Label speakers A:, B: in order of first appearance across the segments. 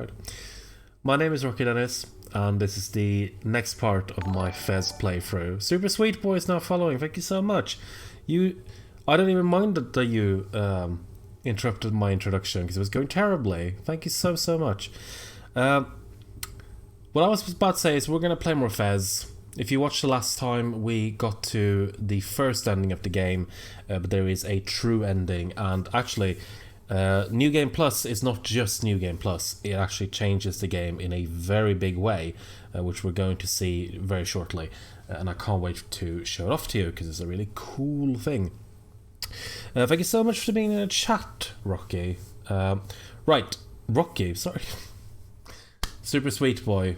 A: Right. My name is Rocky Dennis, and this is the next part of my Fez playthrough. Super Sweet Boy is now following. Thank you so much. I don't even mind that you interrupted my introduction because it was going terribly. Thank you so much. What I was about to say is we're going to play more Fez. If you watched the last time, we got to the first ending of the game, but there is a true ending, and actually New Game Plus is not just New Game Plus, it actually changes the game in a very big way, which we're going to see very shortly, and I can't wait to show it off to you because it's a really cool thing. Thank you so much for being in the chat, Rocky. Right, Rocky, sorry. Super Sweet Boy.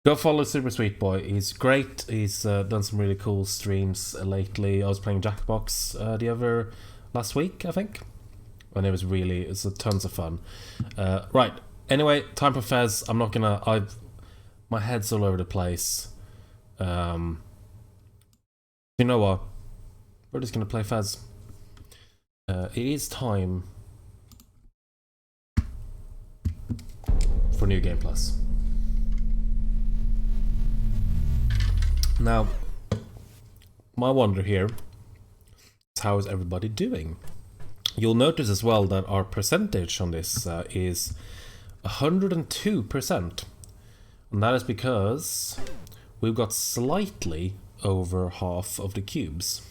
A: Go follow Super Sweet Boy. He's great. He's done some really cool streams lately. I was playing Jackbox the other last week, I think. And it's tons of fun. Right. Anyway, time for Fez. I'm not gonna. My head's all over the place. You know what? We're just gonna play Fez. It is time for New Game Plus. Now, my wonder here is how is everybody doing? You'll notice as well that our percentage on this is 102%. And that is because we've got slightly over half of the cubes.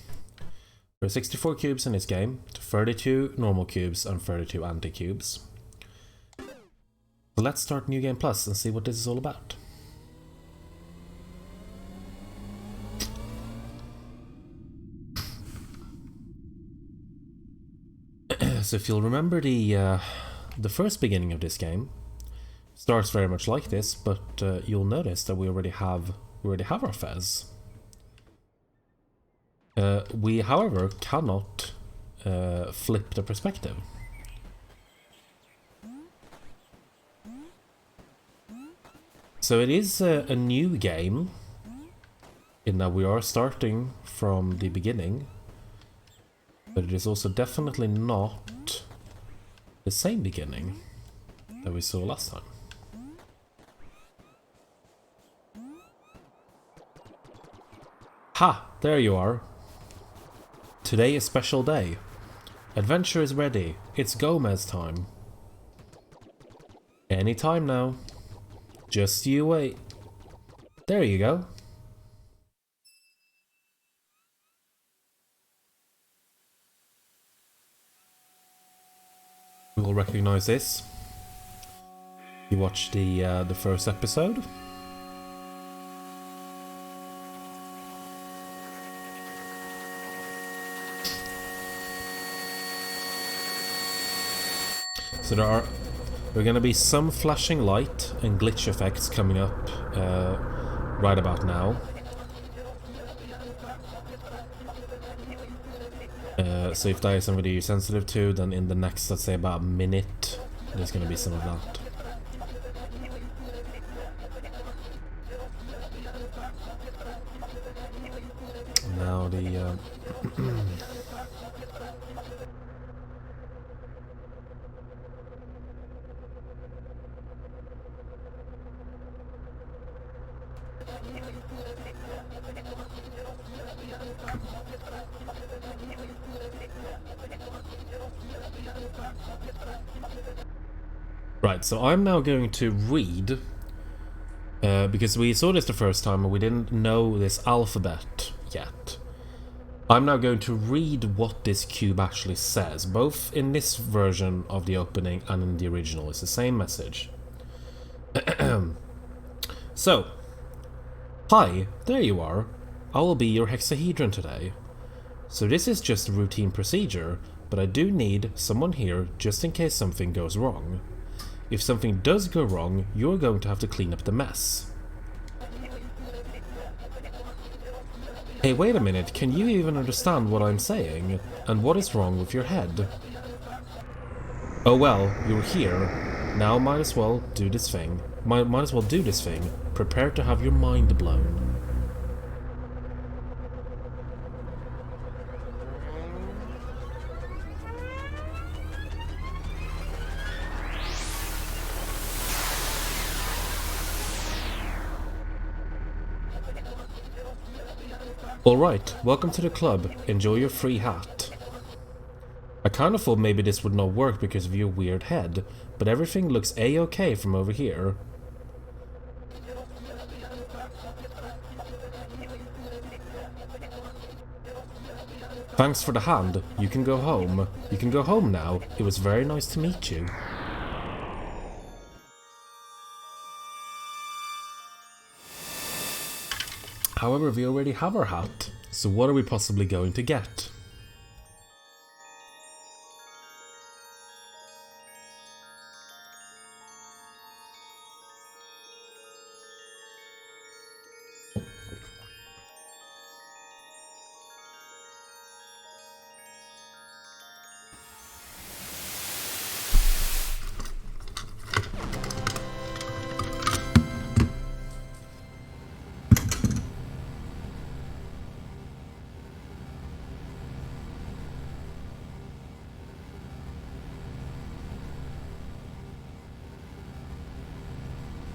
A: There are 64 cubes in this game, 32 normal cubes and 32 anti-cubes. So let's start New Game Plus and see what this is all about. So if you'll remember the first beginning of this game starts very much like this, but you'll notice that we already have our Fez. We, however, cannot flip the perspective. So it is a new game in that we are starting from the beginning. But it is also definitely not the same beginning that we saw last time. Ha! There you are. Today is a special day. Adventure is ready. It's Gomez time. Any time now. Just you wait. There you go. We will recognize this. You watched the first episode. So there are going to be some flashing light and glitch effects coming up right about now. So if that is somebody you're sensitive to, then in the next, let's say, about a minute, there's going to be some of that. Now the... Right, so I'm now going to read, because we saw this the first time and we didn't know this alphabet yet. I'm now going to read what this cube actually says, both in this version of the opening and in the original. It's the same message. So, hi, there you are. I will be your hexahedron today. So this is just a routine procedure, but I do need someone here just in case something goes wrong. If something does go wrong, you're going to have to clean up the mess. Hey, wait a minute, can you even understand what I'm saying? And what is wrong with your head? Oh well, you're here. Now might as well do this thing. Might as well do this thing. Prepare to have your mind blown. Alright, welcome to the club. Enjoy your free hat. I kind of thought maybe this would not work because of your weird head, but everything looks a-okay from over here. Thanks for the hand. You can go home. You can go home now. It was very nice to meet you. However, we already have our hat, so what are we possibly going to get?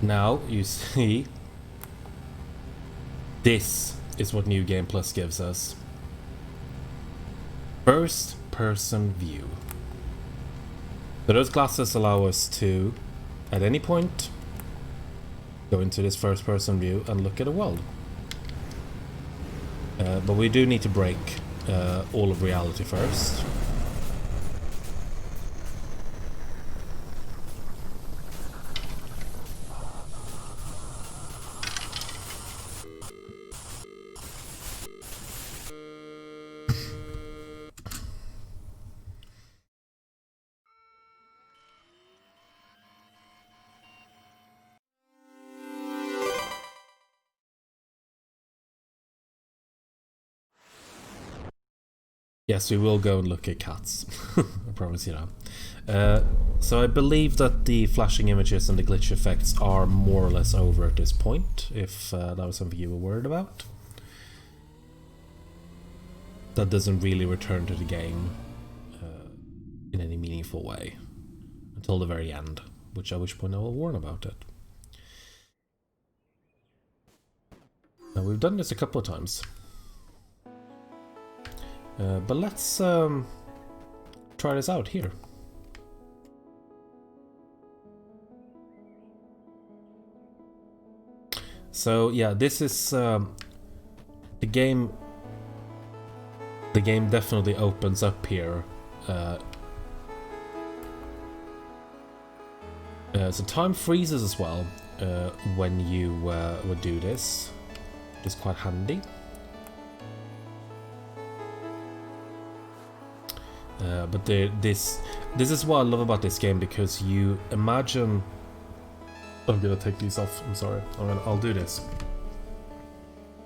A: Now, you see, this is what New Game Plus gives us. First person view. So those glasses allow us to, at any point, go into this first person view and look at a world. But we do need to break all of reality first. Yes, we will go and look at cats. I promise you that. So I believe that the flashing images and the glitch effects are more or less over at this point, if that was something you were worried about. That doesn't really return to the game in any meaningful way until the very end, at which point I will warn about it. Now, we've done this a couple of times. But let's try this out here. So yeah, this is the game. The game definitely opens up here. So time freezes as well when you would do this. It's quite handy. But this is what I love about this game, because you imagine. I'm gonna take these off. I'm sorry. I'll do this.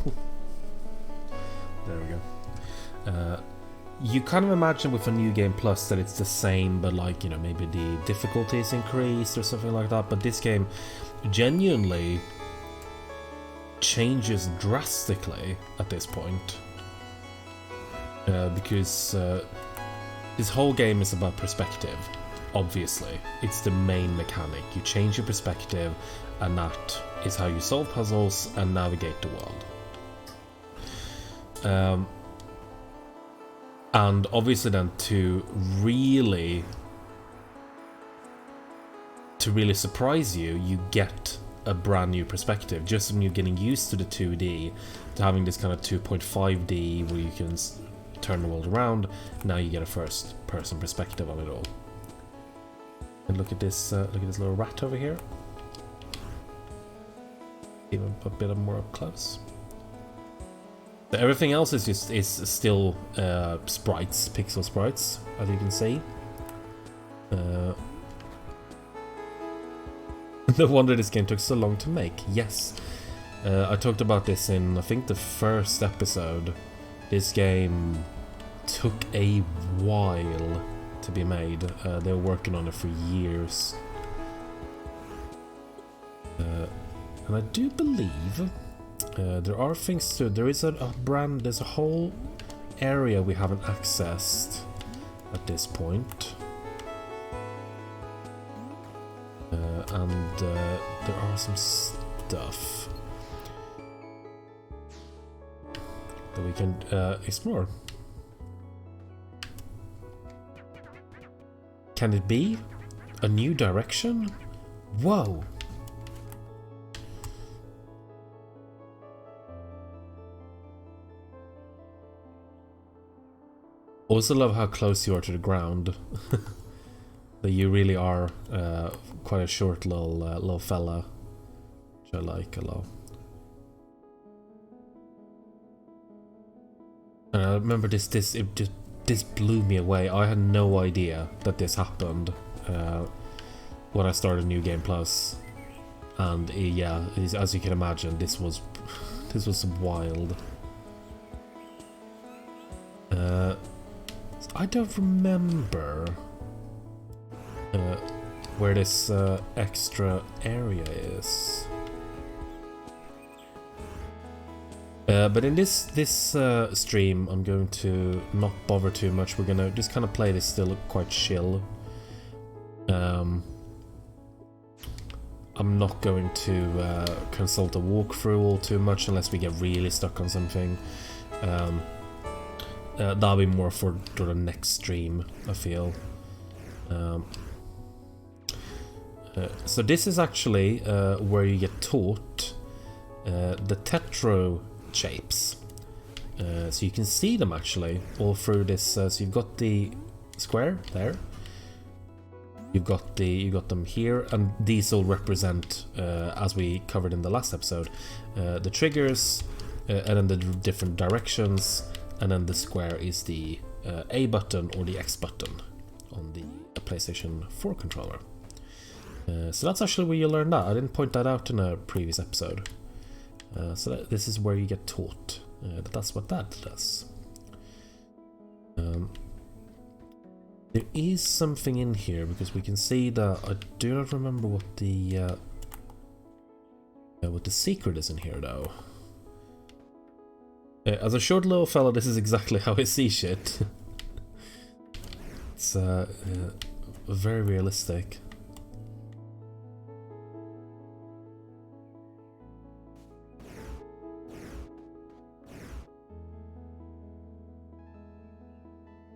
A: There we go. You kind of imagine with a New Game Plus that it's the same, but like, you know, maybe the difficulty is increased or something like that. But this game genuinely changes drastically at this point, because this whole game is about perspective. Obviously, it's the main mechanic. You change your perspective, and that is how you solve puzzles and navigate the world. And obviously then to really surprise you, you get a brand new perspective. Just when you're getting used to the 2D, to having this kind of 2.5D where you can turn the world around, now you get a first person perspective on it all. And look at this little rat over here. Even a bit more up close. So everything else is still sprites, pixel sprites, as you can see. No wonder this game took so long to make. Yes, I talked about this in, I think, the first episode. This game took a while to be made. They were working on it for years. And I do believe there are things to... There's a whole area we haven't accessed at this point. And there are some stuff. that we can explore. Can it be a new direction? Whoa! Also love how close you are to the ground. That you really are quite a short little fella, which I like a lot. And I remember this blew me away. I had no idea that this happened when I started New Game Plus, and yeah, as you can imagine, this was wild. I don't remember where this extra area is. But in this stream, I'm going to not bother too much. We're gonna just kind of play this still quite chill. I'm not going to consult a walkthrough all too much unless we get really stuck on something. That'll be more for the next stream, I feel. So this is actually where you get taught the tetro shapes. So you can see them actually all through this. So you've got the square there. You've got them here, and these all represent, as we covered in the last episode, the triggers, and then the different directions, and then the square is the A button or the X button on the PlayStation 4 controller. So that's actually where you learn that. I didn't point that out in a previous episode. So this is where you get taught. That's what that does. There is something in here because we can see that I do not remember what the secret is in here though. As a short little fella, this is exactly how I see shit. It's very realistic.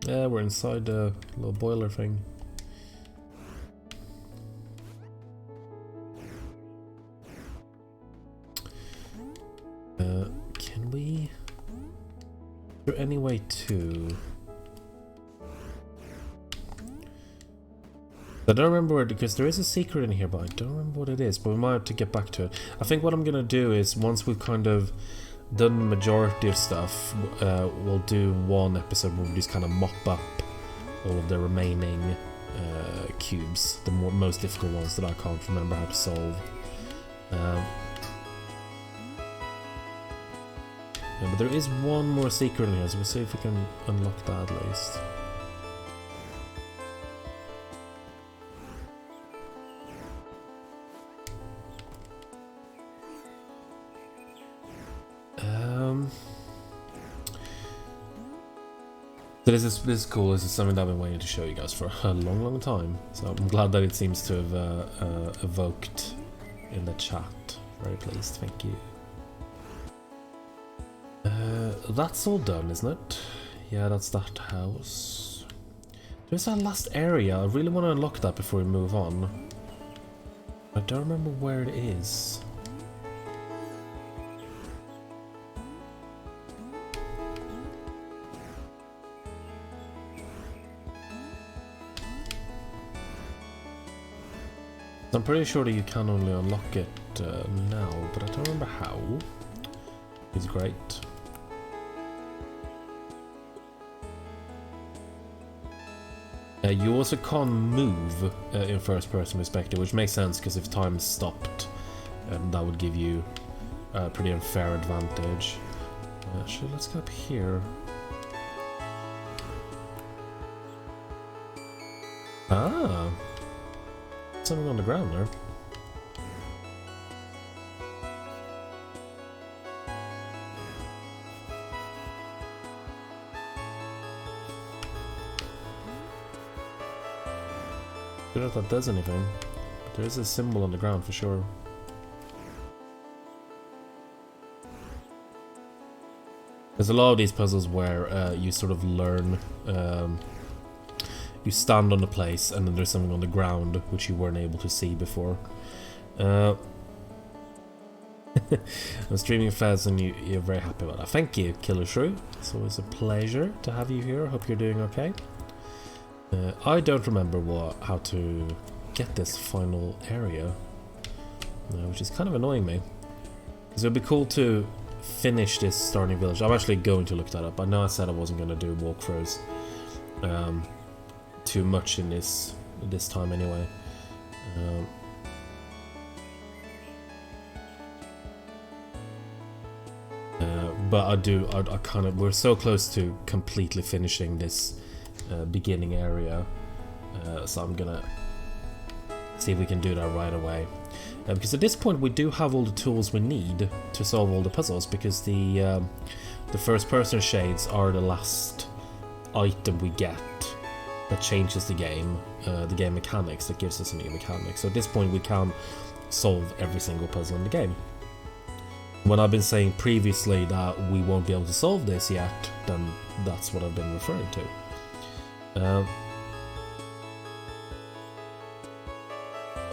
A: Yeah, we're inside the little boiler thing. Can we... Is there any way to... I don't remember where, because there is a secret in here, but I don't remember what it is, but we might have to get back to it. I think what I'm gonna do is, once we've kind of done the majority of stuff, we'll do one episode where we just kind of mop up all of the remaining cubes, the most difficult ones that I can't remember how to solve. Yeah, but there is one more secret in here, so we'll see if we can unlock that at least. So this is cool. This is something that I've been waiting to show you guys for a long time. So I'm glad that it seems to have evoked in the chat. Very pleased, thank you. That's all done, isn't it? Yeah, that's that house. There's that last area. I really want to unlock that before we move on. I don't remember where it is. I'm pretty sure that you can only unlock it now, but I don't remember how. It's great. You also can't move in first-person perspective, which makes sense because if time stopped, that would give you a pretty unfair advantage. Actually, let's go up here. Ah! Something on the ground there. I don't know if that does anything. There is a symbol on the ground for sure. There's a lot of these puzzles where you sort of learn, you stand on a place and then there's something on the ground which you weren't able to see before. I'm streaming Fez and you're very happy about that. Thank you, Killer Shrew. It's always a pleasure to have you here. I hope you're doing okay. I don't remember how to get this final area, which is kind of annoying me. Because it would be cool to finish this starting village. I'm actually going to look that up. I know I said I wasn't going to do walkthroughs too much in this time anyway. But I kind of, we're so close to completely finishing this beginning area, so I'm gonna see if we can do that right away. Because at this point we do have all the tools we need to solve all the puzzles, because the first person shades are the last item we get that changes the game mechanics, that gives us a new mechanic. So at this point we can solve every single puzzle in the game. When I've been saying previously that we won't be able to solve this yet, then that's what I've been referring to.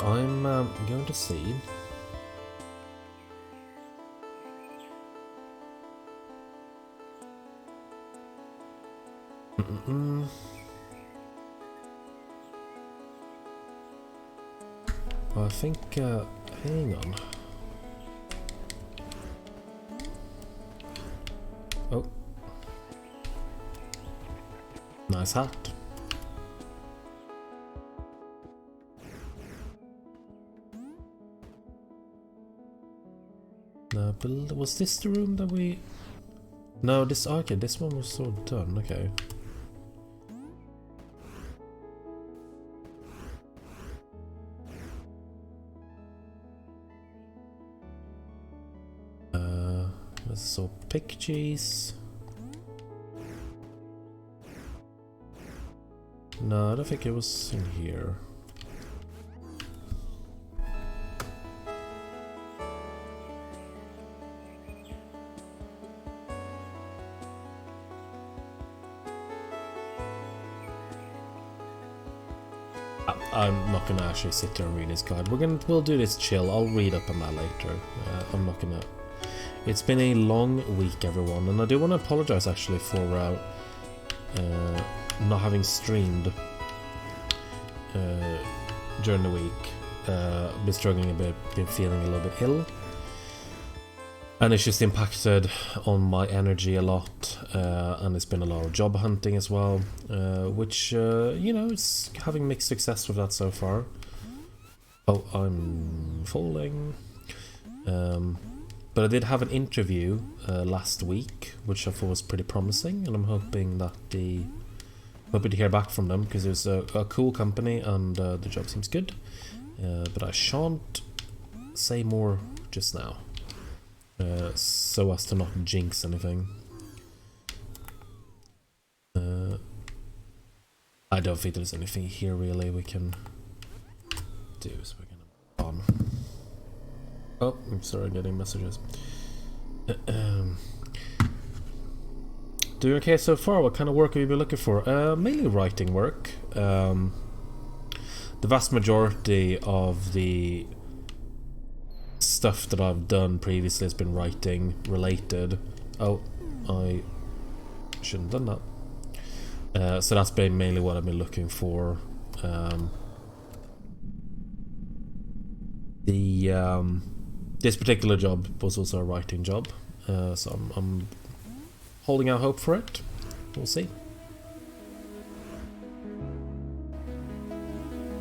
A: I'm going to see. I think, hang on. Oh. Nice hat. No, but was this the room that we... No, this... Okay, this one was sort of done, okay. So pictures. No, I don't think it was in here. I'm not gonna actually sit there and read this guide. We'll do this chill. I'll read up on that later. I'm not gonna. It's been a long week, everyone, and I do want to apologize actually for not having streamed during the week. I've been struggling a bit, been feeling a little bit ill, and it's just impacted on my energy a lot, and it's been a lot of job hunting as well, which, you know, it's having mixed success with that so far. Oh, I'm falling. But I did have an interview last week, which I thought was pretty promising, and I'm hoping to hear back from them, because it was a cool company and the job seems good. But I shan't say more just now, so as to not jinx anything. I don't think there's anything here really we can do, so we're gonna move on. Oh, I'm sorry, getting messages. Doing okay so far? What kind of work have you been looking for? Mainly writing work. The vast majority of the stuff that I've done previously has been writing related. Oh, I shouldn't have done that. So that's been mainly what I've been looking for. This particular job was also a writing job, so I'm holding out hope for it. We'll see.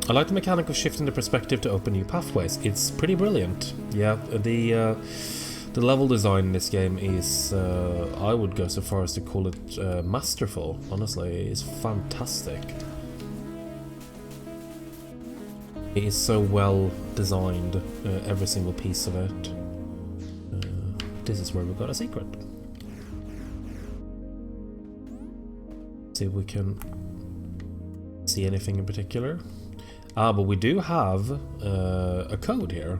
A: I like the mechanic of shifting the perspective to open new pathways. It's pretty brilliant. Yeah, the level design in this game is, I would go so far as to call it masterful. Honestly, it's fantastic. It is so well designed, every single piece of it. This is where we've got a secret. See if we can see anything in particular. But we do have a code here.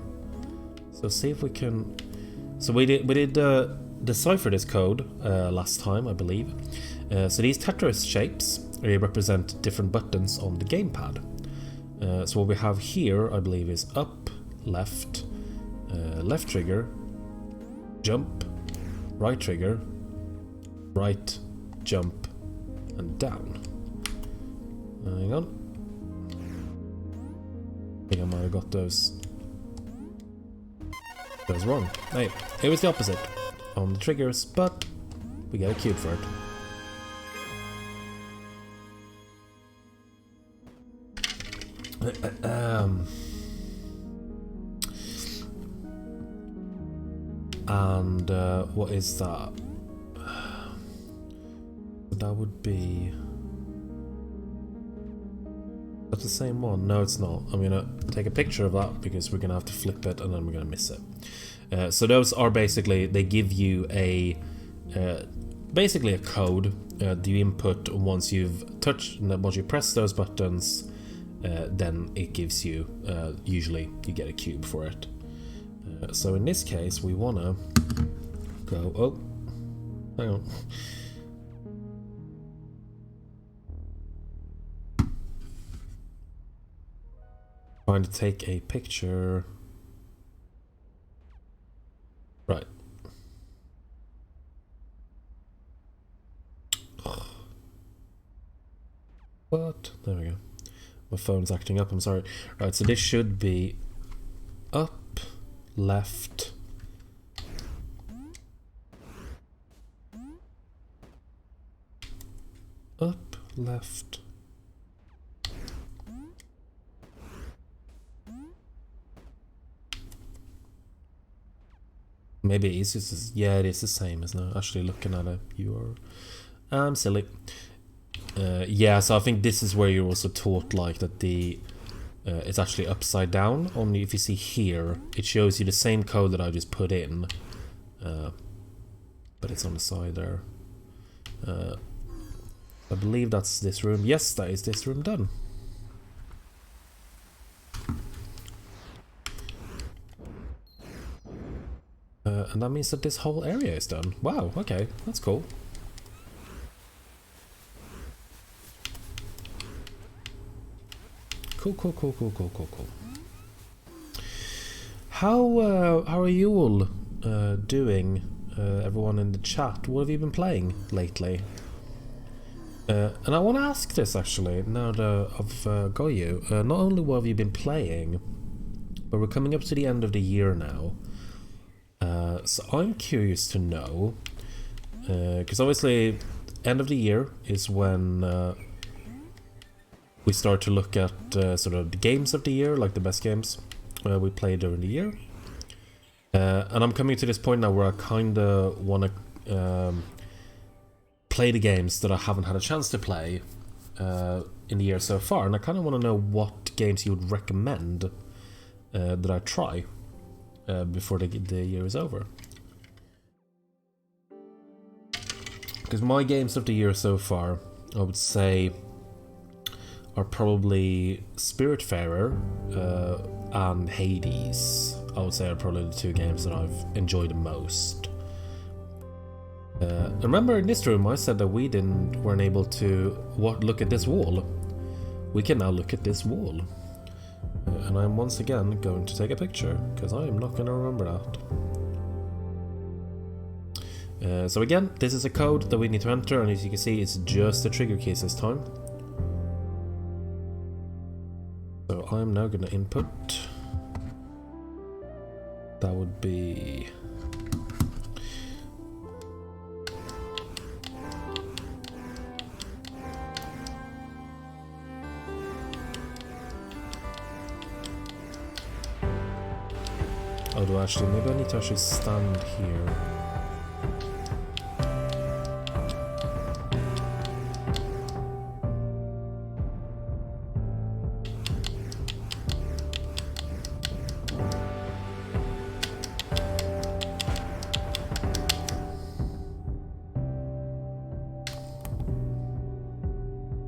A: So see if we can. So we did decipher this code last time, I believe. So these Tetris shapes represent different buttons on the gamepad. So what we have here, I believe, is up, left, left trigger, jump, right trigger, right, jump, and down. Hang on. I think I might have got those wrong. Hey, it was the opposite on the triggers, but we get a cube for it. And what is that? That would be... That's the same one. No, it's not. I'm gonna take a picture of that because we're gonna have to flip it and then we're gonna miss it. So those are basically, they give you a basically a code that you input once you've touched, once you press those buttons, then it gives you, usually you get a cube for it. So in this case, we wanna go, oh, hang on. Trying to take a picture. Right. What? There we go. My phone's acting up, I'm sorry. Right, so this should be up, left, up, left. Maybe it's just, yeah, it is the same, isn't it? Actually looking at it, you are... I'm silly. Yeah, so I think this is where you're also taught, like, that the... it's actually upside down. Only if you see here, it shows you the same code that I just put in. But it's on the side there. I believe that's this room. Yes, that is this room done. And that means that this whole area is done. Wow, okay, that's cool. Cool. How are you all doing? Everyone in the chat, what have you been playing lately? And I want to ask this actually, now that I've got you. Not only what have you been playing, but we're coming up to the end of the year now. So I'm curious to know, because obviously end of the year is when we start to look at sort of the games of the year, like the best games we played during the year. And I'm coming to this point now where I kind of want to play the games that I haven't had a chance to play in the year so far, and I kind of want to know what games you would recommend that I try before the year is over. Because my games of the year so far, I would say, are probably Spiritfarer and Hades. I would say are probably the two games that I've enjoyed the most. Remember in this room I said that we weren't able to look at this wall. We can now look at this wall. And I'm once again going to take a picture, because I am not going to remember that. So again, this is a code that we need to enter, and as you can see, it's just the trigger keys this time. So I'm now going to input. That would be... Oh, do I actually... Maybe I need to actually stand here.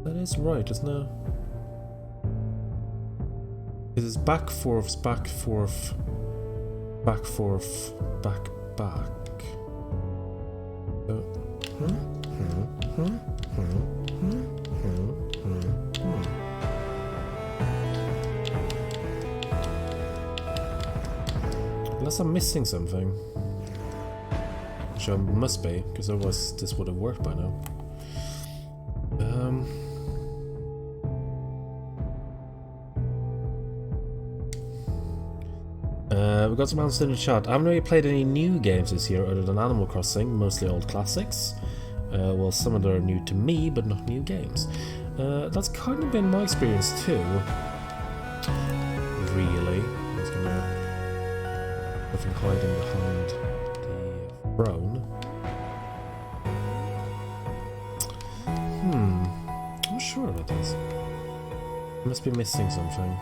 A: That is right, isn't it? It is back, forth, back, forth, back, forth, back, back. Unless I'm missing something. Which I must be, because otherwise this would have worked by now. We got some answers in the chat. I haven't really played any new games this year other than Animal Crossing, mostly old classics. Well, some of them are new to me, but not new games. That's kind of been my experience too. Really. I'm just gonna... Nothing hiding behind the throne. I'm not sure about this. I must be missing something.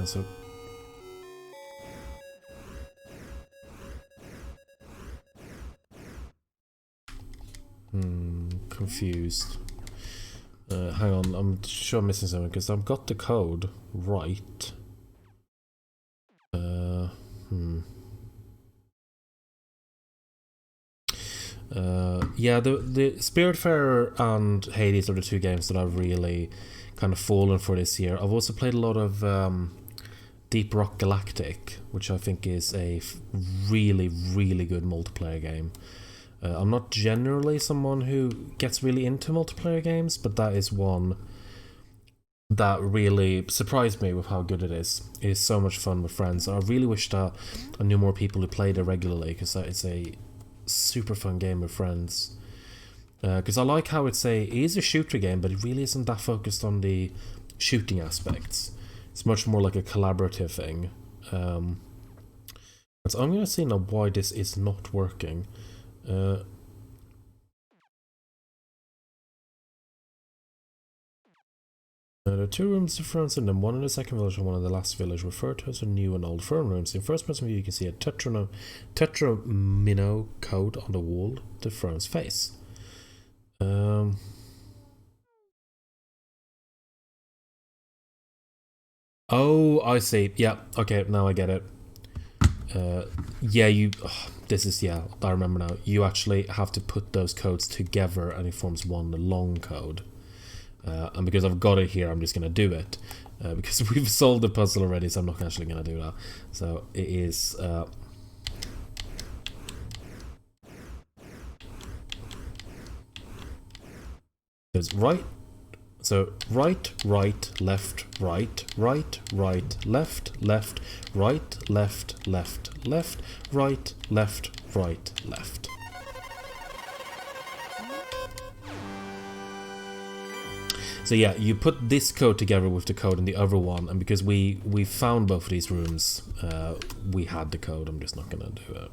A: So confused. Hang on, I'm sure I'm missing something because I've got the code right. Yeah, the Spiritfarer and Hades are the two games that I've really kind of fallen for this year. I've also played a lot of Deep Rock Galactic, which I think is a really, really good multiplayer game. I'm not generally someone who gets really into multiplayer games, but that is one that really surprised me with how good it is. It is so much fun with friends. I really wish that I knew more people who played it regularly, because it's a super fun game with friends. Because I like how it is a shooter game, but it really isn't that focused on the shooting aspects. It's much more like a collaborative thing. So I'm going to see now why this is not working. There are two rooms of France in them, one in the second village and one in the last village, referred to as a new and old firm rooms. In first person view you can see a tetramino code on the wall to Frone's face. Oh, I see. Yeah, okay, now I get it. Yeah, I remember now. You actually have to put those codes together and it forms one long code. And because I've got it here, I'm just going to do it. Because we've solved the puzzle already, so I'm not actually going to do that. So it is... There's right... So right, right, left, right, right, right, left, left, right, left, left, left, right, left, right, left. So yeah, you put this code together with the code in the other one, and because we found both of these rooms, we had the code. I'm just not gonna do it.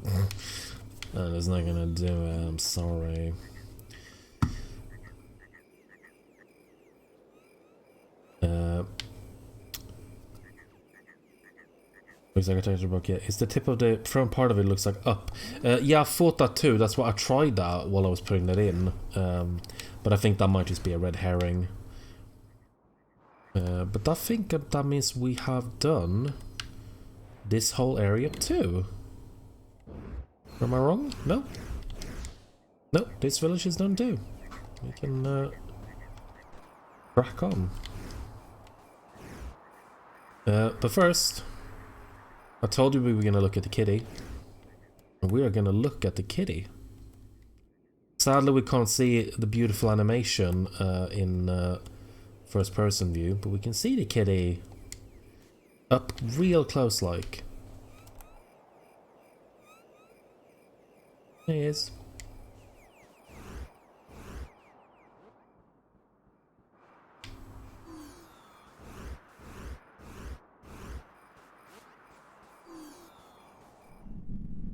A: I'm just not gonna do it. I'm sorry. Looks like a texture. Yeah, it's the tip of the front part of it looks like up. Yeah, I thought that too. That's why I tried that while I was putting that in. But I think that might just be a red herring. But I think that means we have done this whole area too. Am I wrong? No. No, this village is done too. We can crack on. But first, I told you we were going to look at the kitty. And we are going to look at the kitty. Sadly, we can't see the beautiful animation in first person view, but we can see the kitty up real close like. There he is.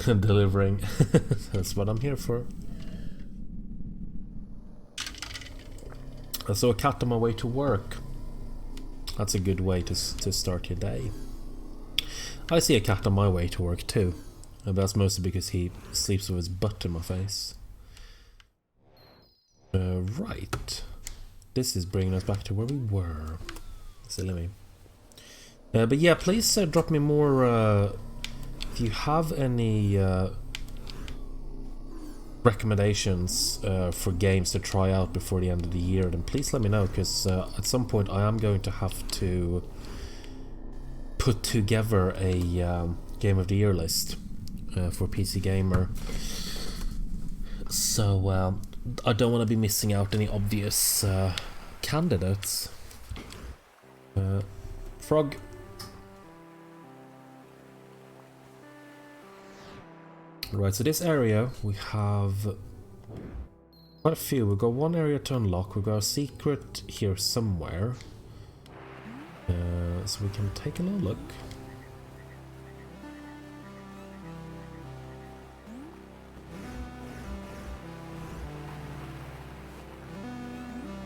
A: Delivering. That's what I'm here for. I saw a cat on my way to work. That's a good way to start your day. I see a cat on my way to work too. And that's mostly because he sleeps with his butt in my face. Right. This is bringing us back to where we were. Silly me. But yeah, please drop me more... if you have any recommendations for games to try out before the end of the year, then please let me know, because at some point I am going to have to put together a Game of the Year list for PC Gamer. So I don't want to be missing out any obvious candidates. Frog. Right, so this area we have quite a few. We've got one area to unlock. We've got a secret here somewhere. So we can take a little look.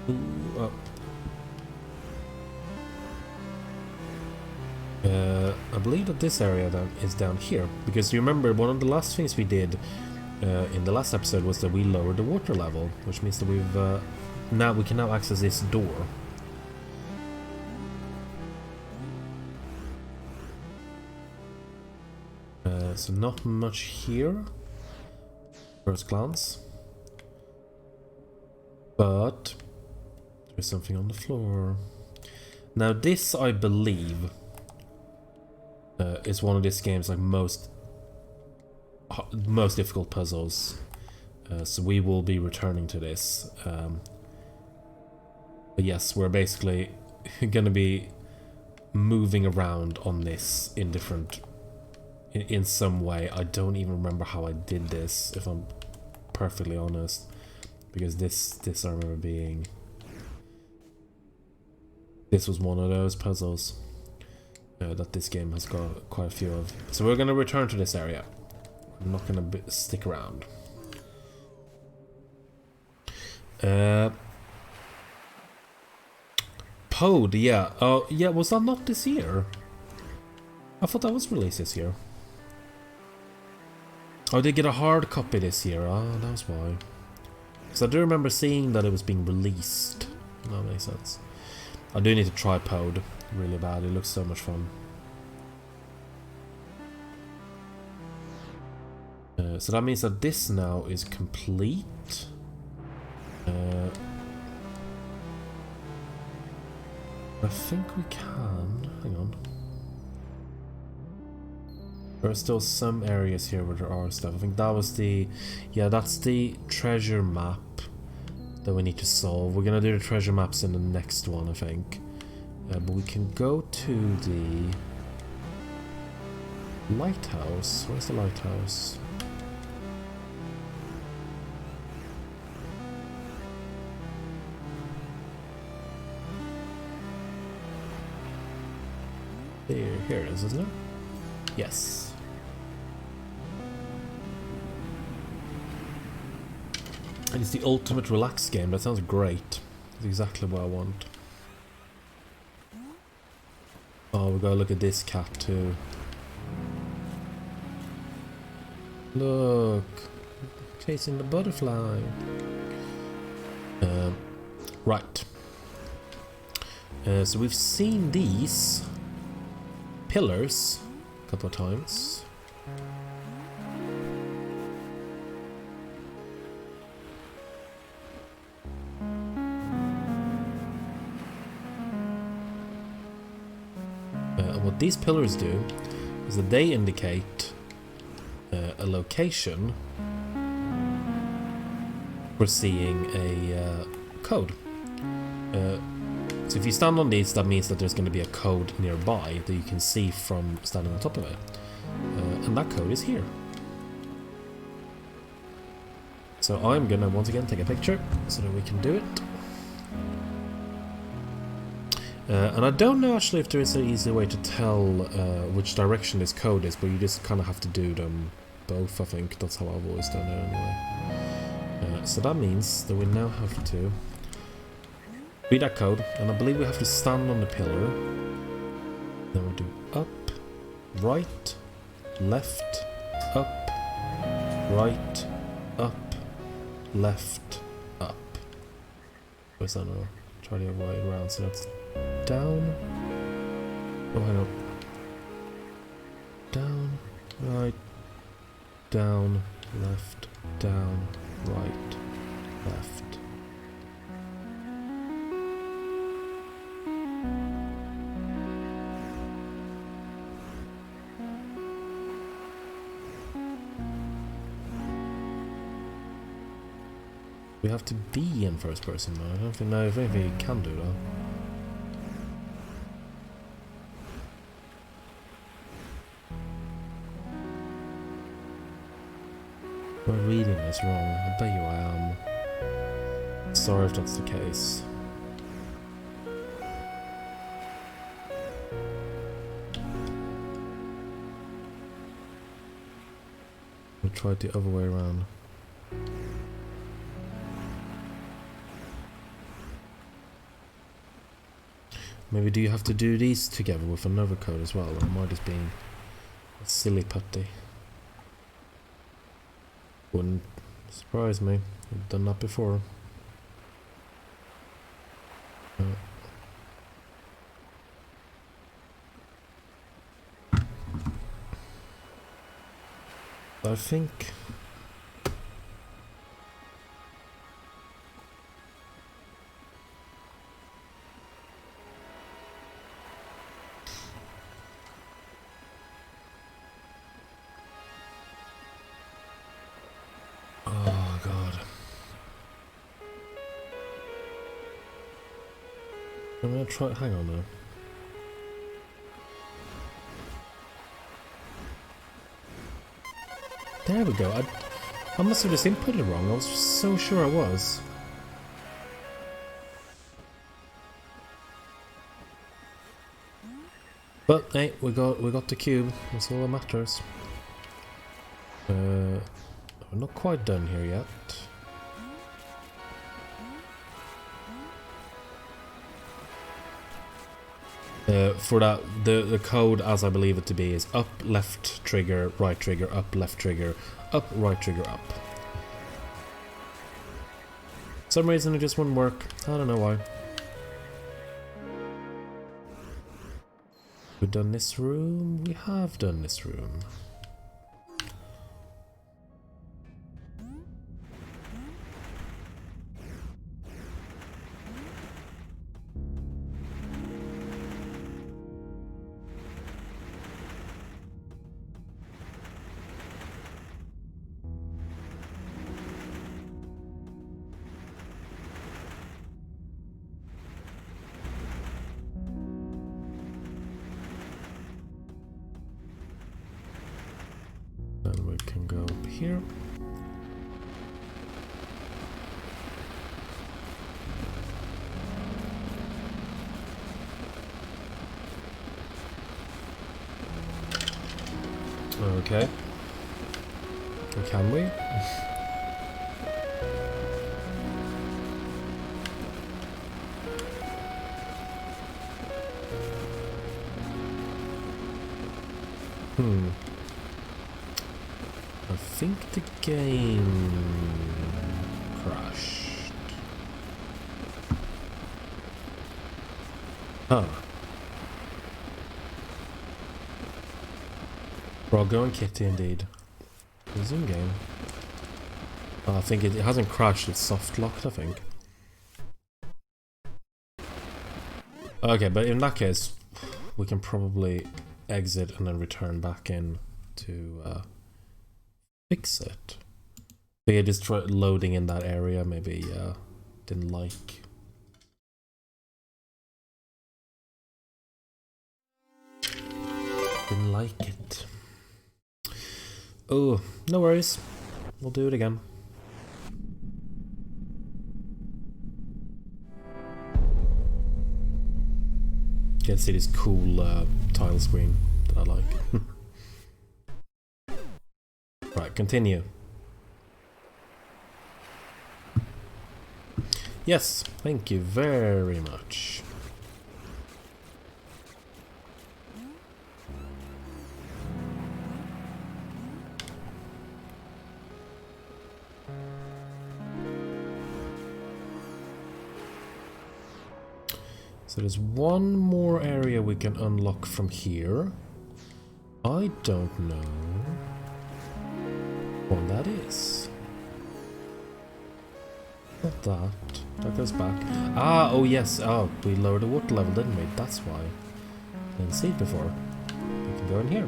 A: Ooh, oh. I believe that this area is down here, because you remember one of the last things we did in the last episode was that we lowered the water level, which means that we can now access this door. So not much here, first glance, but there's something on the floor. Now this, I believe, is one of this game's like most difficult puzzles. So we will be returning to this. But yes, we're basically gonna be moving around on this in different, in some way. I don't even remember how I did this, if I'm perfectly honest, because this I remember being. This was one of those puzzles that this game has got quite a few of. So we're gonna return to this area. I'm not gonna stick around. Pode, yeah. Oh, yeah. Was that not this year? I thought that was released this year. Oh, they get a hard copy this year. Ah, that was why. Because I do remember seeing that it was being released. That makes sense. I do need to try Pode really bad. It looks so much fun. So that means that this now is complete. I think we can. Hang on. There are still some areas here where there are stuff. I think that was the... Yeah, that's the treasure map that we need to solve. We're gonna do the treasure maps in the next one, I think. But we can go to the... lighthouse. Where's the lighthouse? Here it is, isn't it? Yes. And it's the ultimate relax game. That sounds great. That's exactly what I want. Oh, we gotta look at this cat too. Look, chasing the butterfly. Right. So we've seen these pillars a couple of times. And what these pillars do is that they indicate a location for seeing a code. So if you stand on these, that means that there's going to be a code nearby that you can see from standing on top of it. And that code is here. So I'm going to once again take a picture so that we can do it. And I don't know actually if there is an easy way to tell which direction this code is, but you just kind of have to do them both, I think. That's how I've always done it anyway. So that means that we now have to read that code, and I believe we have to stand on the pillar. Then we'll do up, right, left, up, right, up, left, up. Where's that now? Try the other way around, so that's down. Oh, hang on. Down, right, down, left, down, right, left. We have to be in first person though. I don't think know if you can do that. Am I reading this wrong? I bet you I am. Sorry if that's the case. We'll try it the other way around. Maybe do you have to do these together with another code as well, or am I just being a silly putty? Wouldn't surprise me. I've done that before. I think... Oh god. I'm gonna try... Hang on now. There we go. I must have just inputted it wrong. I was so sure I was. But hey, we got the cube. That's all that matters. We're not quite done here yet. For that, the code, as I believe it to be, is up, left trigger, right trigger, up, left trigger, up, right trigger, up. For some reason it just wouldn't work. I don't know why. We've done this room. We have done this room. Then we can go up here. Okay. Can we? I think the game crashed. Huh. Froggo and Kitty indeed. Resume game. Oh, I think it hasn't crashed, it's soft locked, I think. Okay, but in that case, we can probably exit and then return back in to fix it. But yeah, just try loading in that area, maybe didn't like. Didn't like it. Oh, no worries. We'll do it again. You can see this cool tile screen that I like. Right, continue. Yes, thank you very much. So there's one more area we can unlock from here. I don't know what that is. Not that. That goes back. Ah, oh yes. Oh, we lowered the water level, didn't we? That's why. I didn't see it before. We can go in here.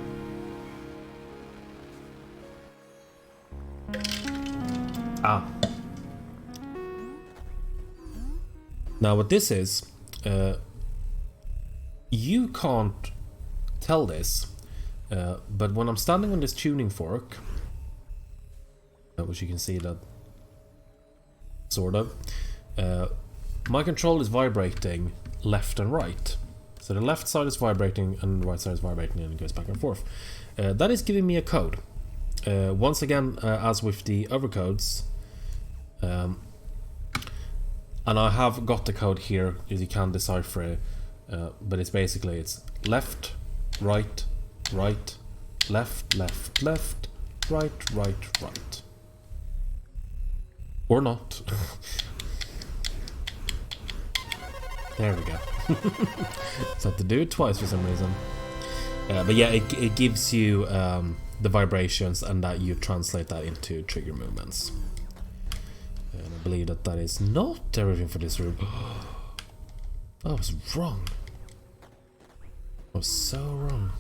A: Ah. Now what this is, you can't tell this, but when I'm standing on this tuning fork, which you can see that sort of, my control is vibrating left and right. So the left side is vibrating and the right side is vibrating, and it goes back and forth. That is giving me a code. Once again, as with the other codes, and I have got the code here, as you can decipher it, but it's basically it's left, right, right, left, left, left, right, right, right. Or not. There we go. So I have to do it twice for some reason. But yeah, it gives you the vibrations, and that you translate that into trigger movements. And I believe that that is not everything for this room. I was wrong. I was so wrong.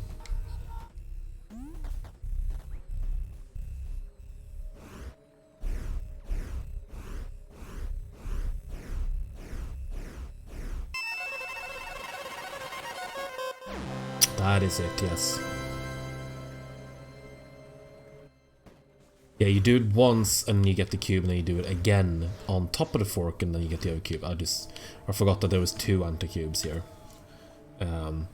A: That is it, yes. Yeah, you do it once and you get the cube, and then you do it again on top of the fork, and then you get the other cube. I forgot that there was 2 anti-cubes here. Because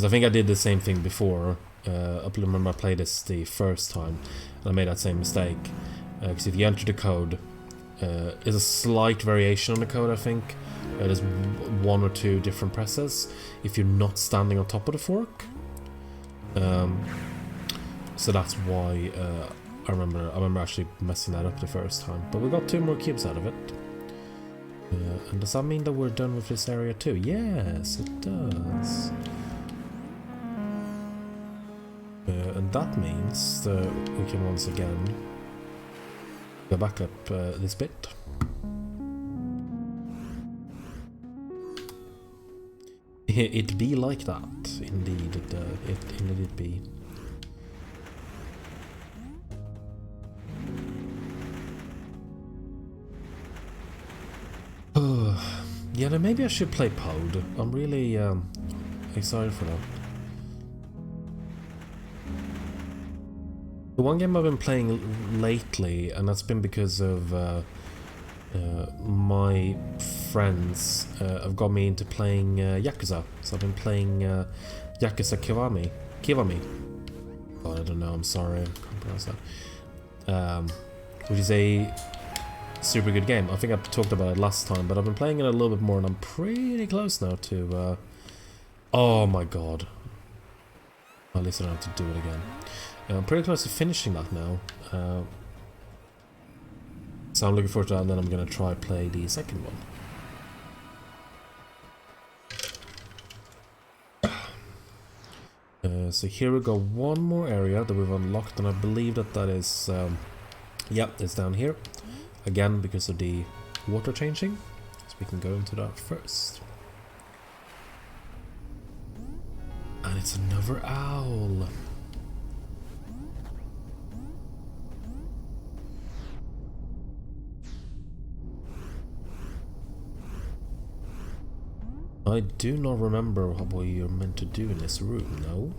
A: I think I did the same thing before. I remember I played this the first time, and I made that same mistake. Because if you enter the code, there's a slight variation on the code, I think. There's 1 or 2 different presses if you're not standing on top of the fork. So that's why I remember actually messing that up the first time. But we got 2 more cubes out of it. And does that mean that we're done with this area too? Yes, it does. And that means that we can once again go back up this bit. It be like that, indeed. It be. Yeah, then maybe I should play Pod. I'm really excited for that. The one game I've been playing lately, and that's been because of my friends have got me into playing Yakuza. So I've been playing Yakuza Kiwami. God, I don't know, I'm sorry, I can't pronounce that. Which is a super good game. I think I talked about it last time, but I've been playing it a little bit more, and I'm pretty close now to... oh my god. At least I don't have to do it again. I'm pretty close to finishing that now. So I'm looking forward to that, and then I'm going to try play the second one. So here we go, one more area that we've unlocked, and I believe that that is... yep, it's down here. Again, because of the water changing. So we can go into that first. And it's another owl. I do not remember what you're meant to do in this room, no?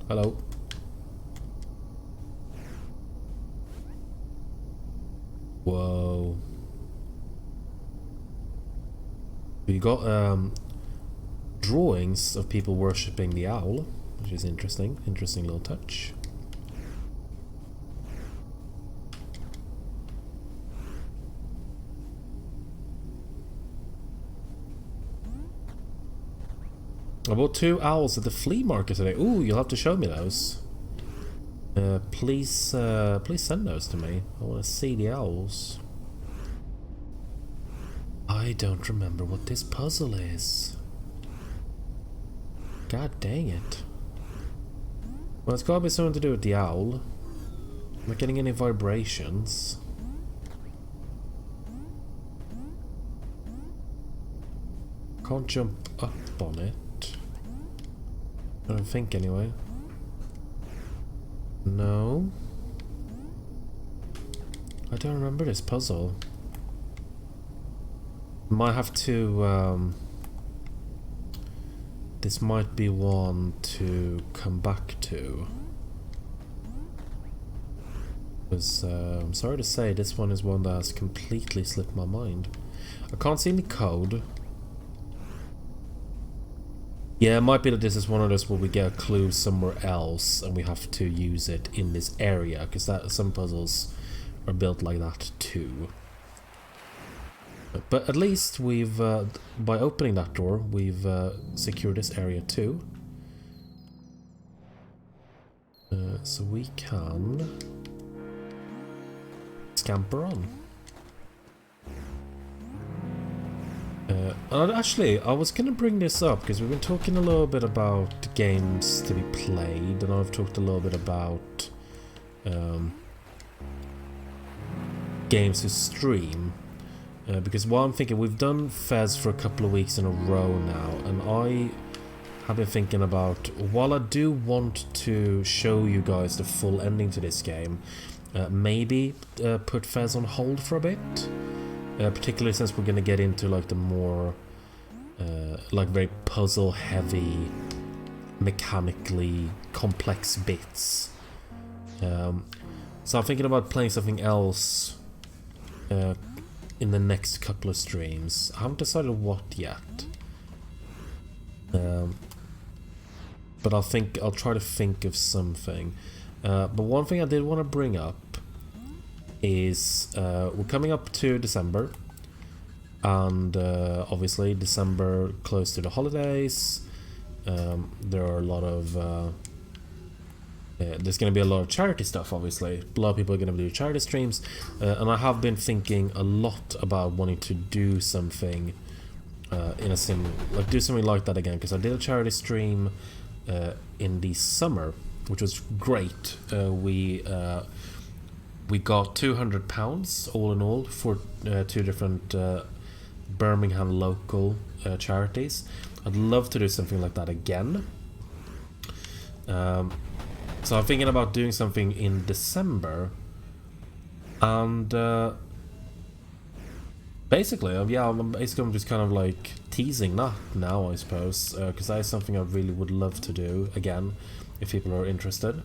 A: Hello? Whoa. We got drawings of people worshipping the owl, which is interesting. Interesting little touch. I bought 2 owls at the flea market today. Ooh, you'll have to show me those. Please send those to me. I want to see the owls. I don't remember what this puzzle is. God dang it. Well, it's gotta be something to do with the owl. I'm not getting any vibrations. Can't jump up on it. I don't think anyway. No. I don't remember this puzzle. Might have to, this might be one to come back to. Because, I'm sorry to say, this one is one that has completely slipped my mind. I can't see any code. Yeah, it might be that this is one of those where we get a clue somewhere else and we have to use it in this area, because that some puzzles are built like that too. But at least we've, by opening that door, we've secured this area too. So we can scamper on. And actually, I was gonna bring this up because we've been talking a little bit about games to be played, and I've talked a little bit about games to stream. Because what I'm thinking, we've done Fez for a couple of weeks in a row now, and I have been thinking about, while I do want to show you guys the full ending to this game, maybe put Fez on hold for a bit. Particularly since we're going to get into like the more like very puzzle heavy, mechanically complex bits. So I'm thinking about playing something else in the next couple of streams. I haven't decided what yet. But I'll try to think of something. But one thing I did want to bring up is we're coming up to December, and obviously December close to the holidays. There are a lot of there's going to be a lot of charity stuff. Obviously, a lot of people are going to do charity streams, and I have been thinking a lot about wanting to do something in a do something like that again, because I did a charity stream in the summer, which was great. We got £200 all in all for two different Birmingham local charities. I'd love to do something like that again. So I'm thinking about doing something in December, and basically, I'm just kind of like teasing that now, I suppose, because that is something I really would love to do again, if people are interested.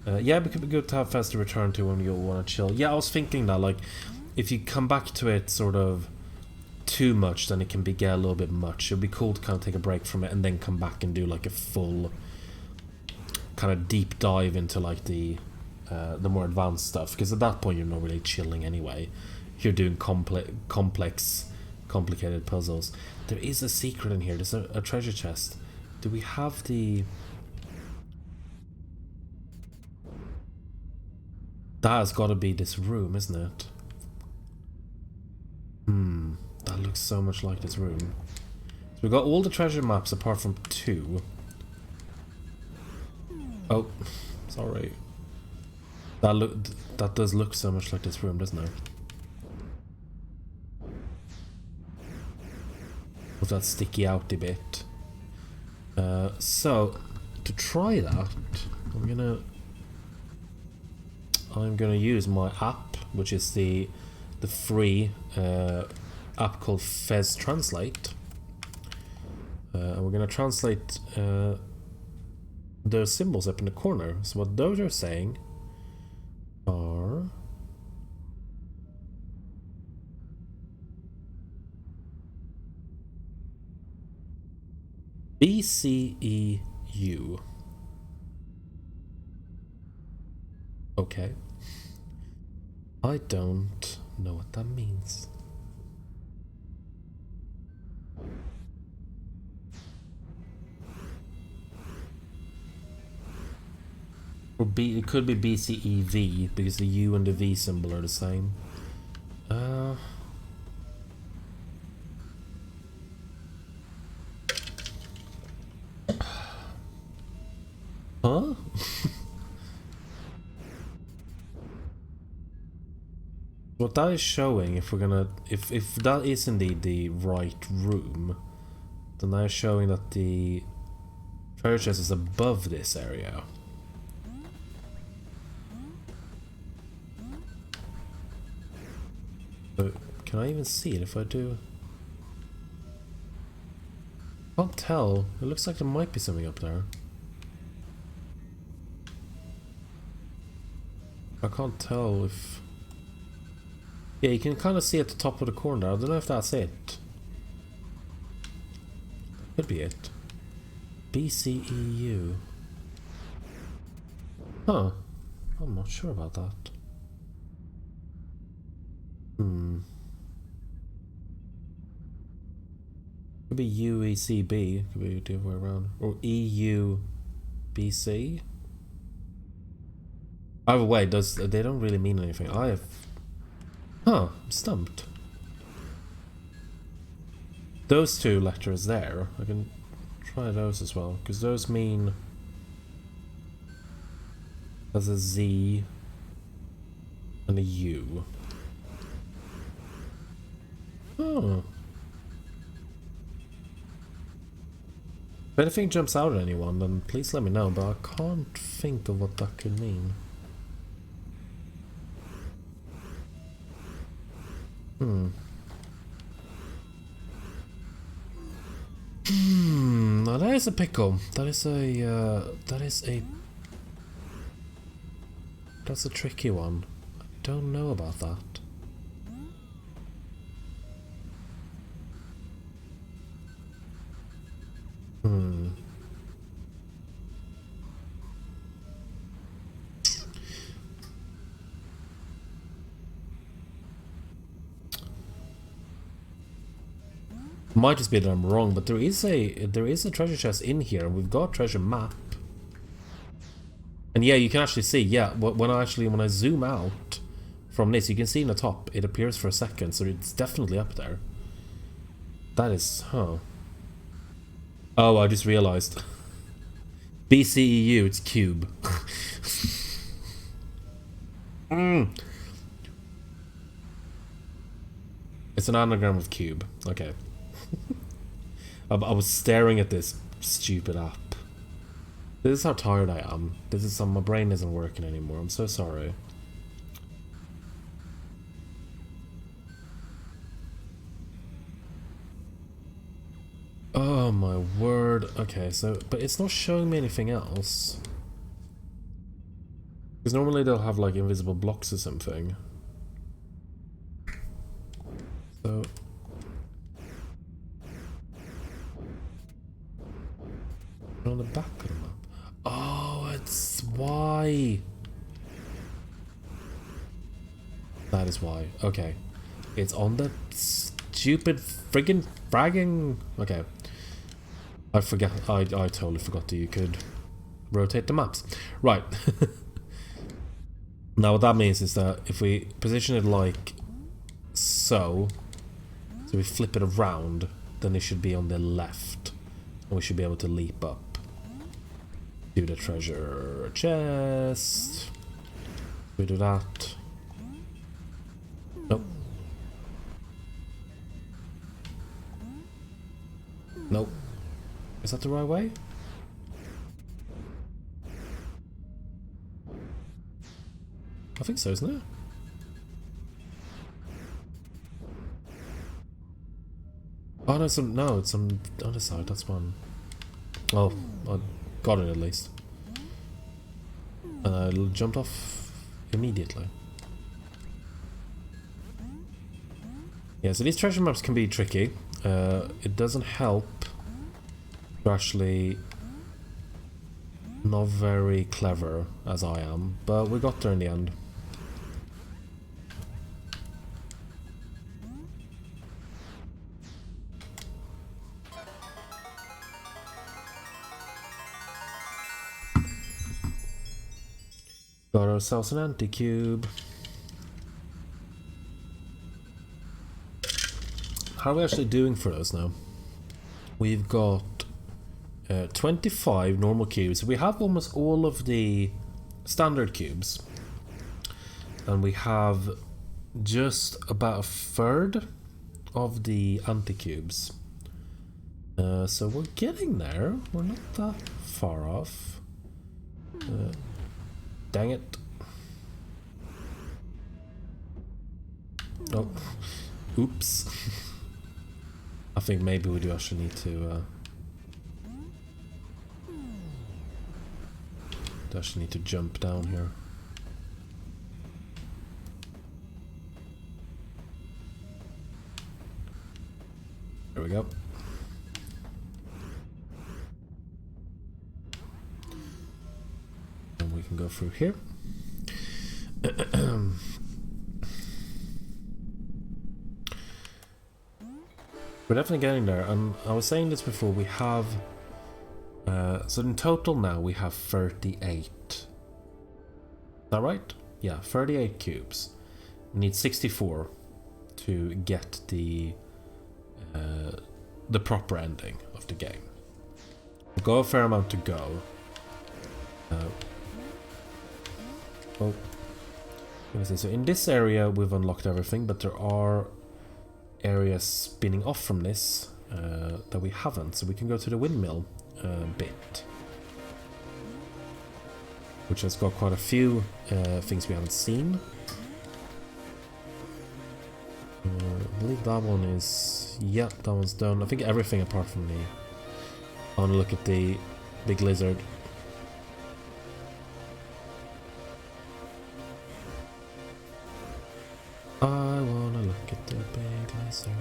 A: Yeah, it could be good to have Fez to return to when you want to chill. Yeah, I was thinking that, like, if you come back to it sort of too much, then it can get a little bit much. It'd be cool to kind of take a break from it and then come back and do like a full kind of deep dive into like the more advanced stuff, because at that point you're not really chilling anyway. You're doing complex, complicated puzzles. There is a secret in here. There's a treasure chest. Do we have the... That has got to be this room, isn't it? That looks so much like this room. So we got all the treasure maps apart from 2. Oh, sorry. That does look so much like this room, doesn't it? With that sticky outy bit. So to try that, I'm gonna use my app, which is the free app called Fez Translate. And we're gonna translate the symbols up in the corner. So what those are saying are BCEU. Okay. I don't know what that means. Or it could be BCEV, because the U and the V symbol are the same. Huh? What that is showing, if we're gonna, if that is indeed the right room, then that is showing that the treasure chest is above this area. So, can I even see it if I do? I can't tell. It looks like there might be something up there. I can't tell if... Yeah, you can kind of see at the top of the corner. I don't know if that's it. Could be it. BCEU. Huh. I'm not sure about that. Could be UECB. Could be the other way around. Or EUBC. Either way, they don't really mean anything. I have... Huh, I'm stumped. Those two letters there, I can try those as well, because those mean there's a Z and a U. Oh. If anything jumps out at anyone, then please let me know, but I can't think of what that could mean. Now that is a pickle. That's a tricky one. I don't know about that. Might just be that I'm wrong, but there is a treasure chest in here, and we've got a treasure map. And yeah, you can actually see, yeah, when I zoom out from this, you can see in the top, it appears for a second, so it's definitely up there. That is, huh. Oh, I just realized. BCEU, it's cube. It's an anagram of cube. Okay. I was staring at this stupid app. This is how tired I am. This is how my brain isn't working anymore. I'm so sorry. Oh my word. Okay, so, but it's not showing me anything else. Because normally they'll have like invisible blocks or something. So... on the back of the map. Oh, it's why. That is why. Okay. It's on the stupid friggin' fragging. Okay. I totally forgot that you could rotate the maps. Right. Now what that means is that if we position it like so we flip it around, then it should be on the left. And we should be able to leap up to the treasure chest. We do that. Nope. Nope. Is that the right way? I think so, isn't it? Oh no, it's on the other side, that's one. Oh, I got it at least. And I jumped off immediately. Yeah, so these treasure maps can be tricky. It doesn't help. You're actually not very clever as I am, but we got there in the end. Got ourselves an anti-cube. How are we actually doing for us now? We've got 25 normal cubes. We have almost all of the standard cubes. And we have just about a third of the anti-cubes. So we're getting there. We're not that far off. Dang it. Oh, oops. I think maybe we do actually need to jump down here. There we go. And we can go through here. We're definitely getting there, and I was saying this before, we have... so in total now we have 38. Is that right? Yeah, 38 cubes. We need 64 to get the proper ending of the game. We've got a fair amount to go. Oh. So in this area we've unlocked everything, but there are areas spinning off from this that we haven't, so we can go to the windmill bit, which has got quite a few things we haven't seen. I believe that one is... yeah, that one's done. I think everything apart from the... I want to look at the big lizard. I want to look at the big lizard.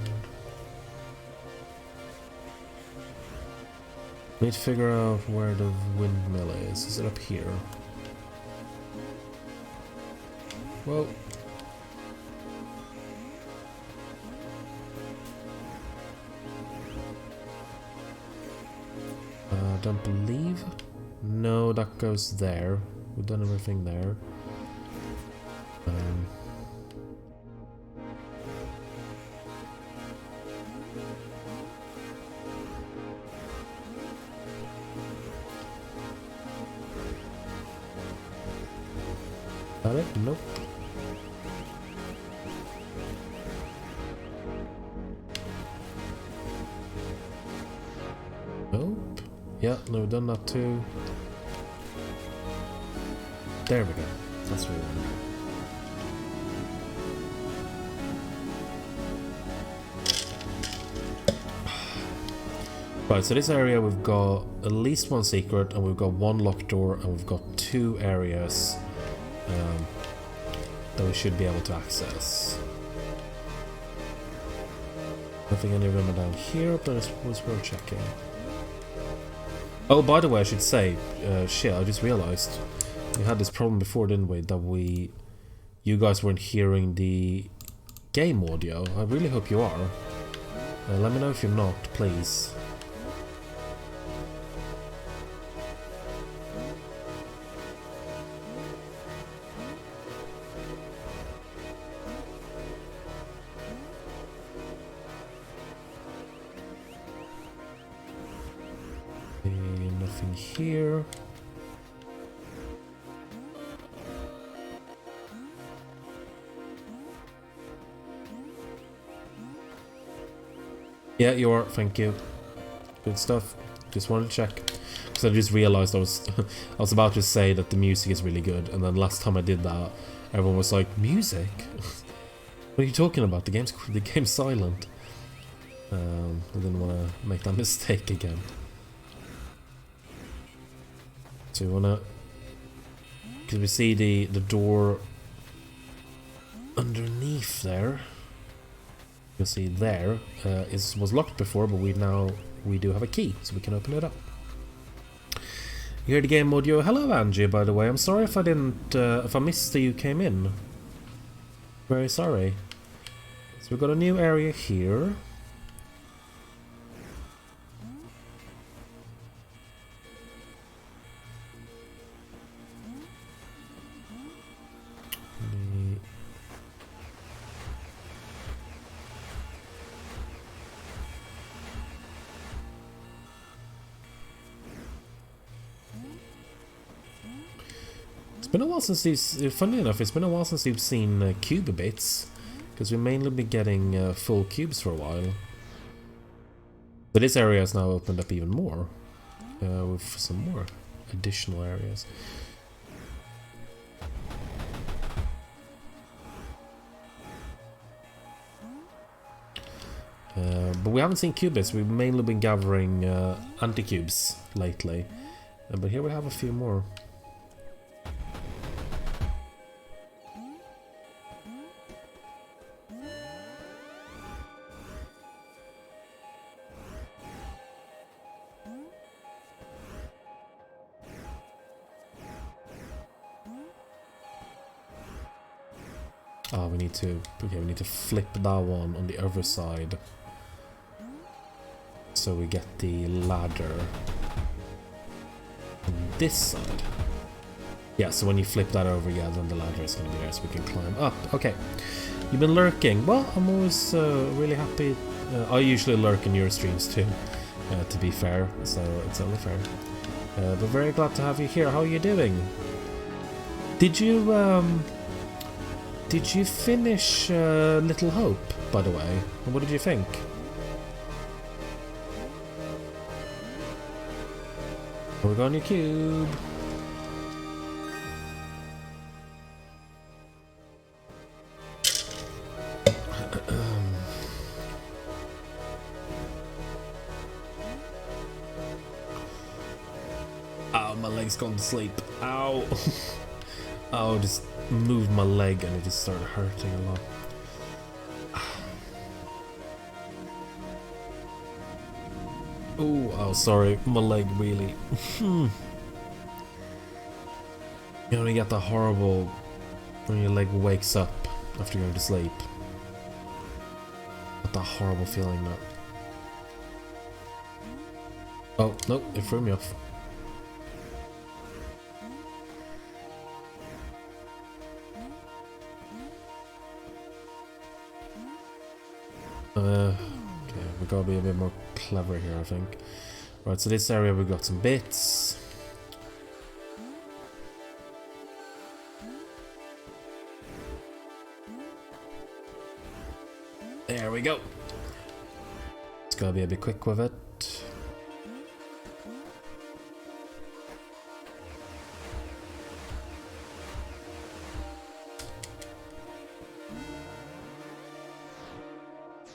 A: Need to figure out where the windmill is. Is it up here? Well... I don't believe... no, that goes there. We've done everything there. Got it? Nope. Nope. Yeah, no, we've done that too. There we go. That's what we want. Right, so this area we've got at least one secret, and we've got one locked door, and we've got 2 areas that we should be able to access. I think any of them are down here, but it was worth checking. Oh, by the way, I should say, shit, I just realized we had this problem before, didn't we? That you guys weren't hearing the game audio. I really hope you are. Let me know if you're not, please. Nothing here. Yeah, you are. Thank you. Good stuff. Just wanted to check, because I just realized I was about to say that the music is really good, and then last time I did that, everyone was like, "Music? What are you talking about? The game's silent." I didn't want to make that mistake again. So we wanna, because we see the door underneath there. You'll see there was locked before, but we do have a key, so we can open it up. You hear the game audio. Hello, Angie. By the way, I'm sorry if I didn't, if I missed that you came in. Very sorry. So we've got a new area here. been a while since these. Funny enough, it's been a while since we've seen cube bits, because we've mainly been getting full cubes for a while. But this area has now opened up even more, with some more additional areas. But we haven't seen cubits. We've mainly been gathering anti-cubes lately. But here we have a few more. Oh, we need to flip that one on the other side. So we get the ladder on this side. Yeah, so when you flip that over, yeah, then the ladder is going to be there so we can climb up. Okay, you've been lurking. Well, I'm always really happy. I usually lurk in your streams too, to be fair, so it's only fair. But very glad to have you here. How are you doing? Did you finish Little Hope, by the way? And what did you think? We're going to cube. Ow, my leg's gone to sleep. Ow. Oh, just moved my leg and it just started hurting a lot. Oh, sorry, my leg really. You know, you get that horrible when your leg wakes up after going to sleep. Got that horrible feeling that. Oh, no, it threw me off. Okay, we gotta be a bit more clever here, I think. Right, so this area we got some bits. There we go. It's gotta be a bit quick with it.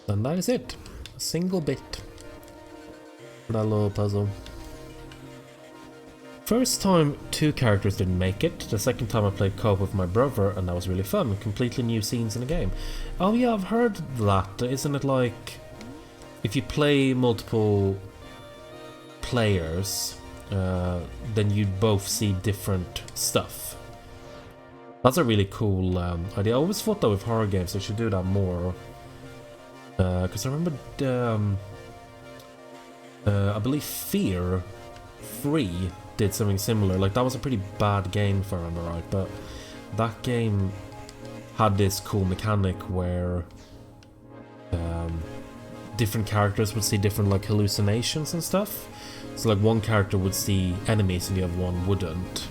A: And that is it. A single bit for that little puzzle. First time 2 characters didn't make it. The second time I played co-op with my brother and that was really fun. Completely new scenes in the game. Oh yeah, I've heard that. Isn't it like if you play multiple players, then you both see different stuff. That's a really cool idea. I always thought that with horror games they should do that more. Because I remember, I believe Fear 3 did something similar. Like, that was a pretty bad game if I remember right, but that game had this cool mechanic where different characters would see different, like, hallucinations and stuff. So, like, one character would see enemies and the other one wouldn't.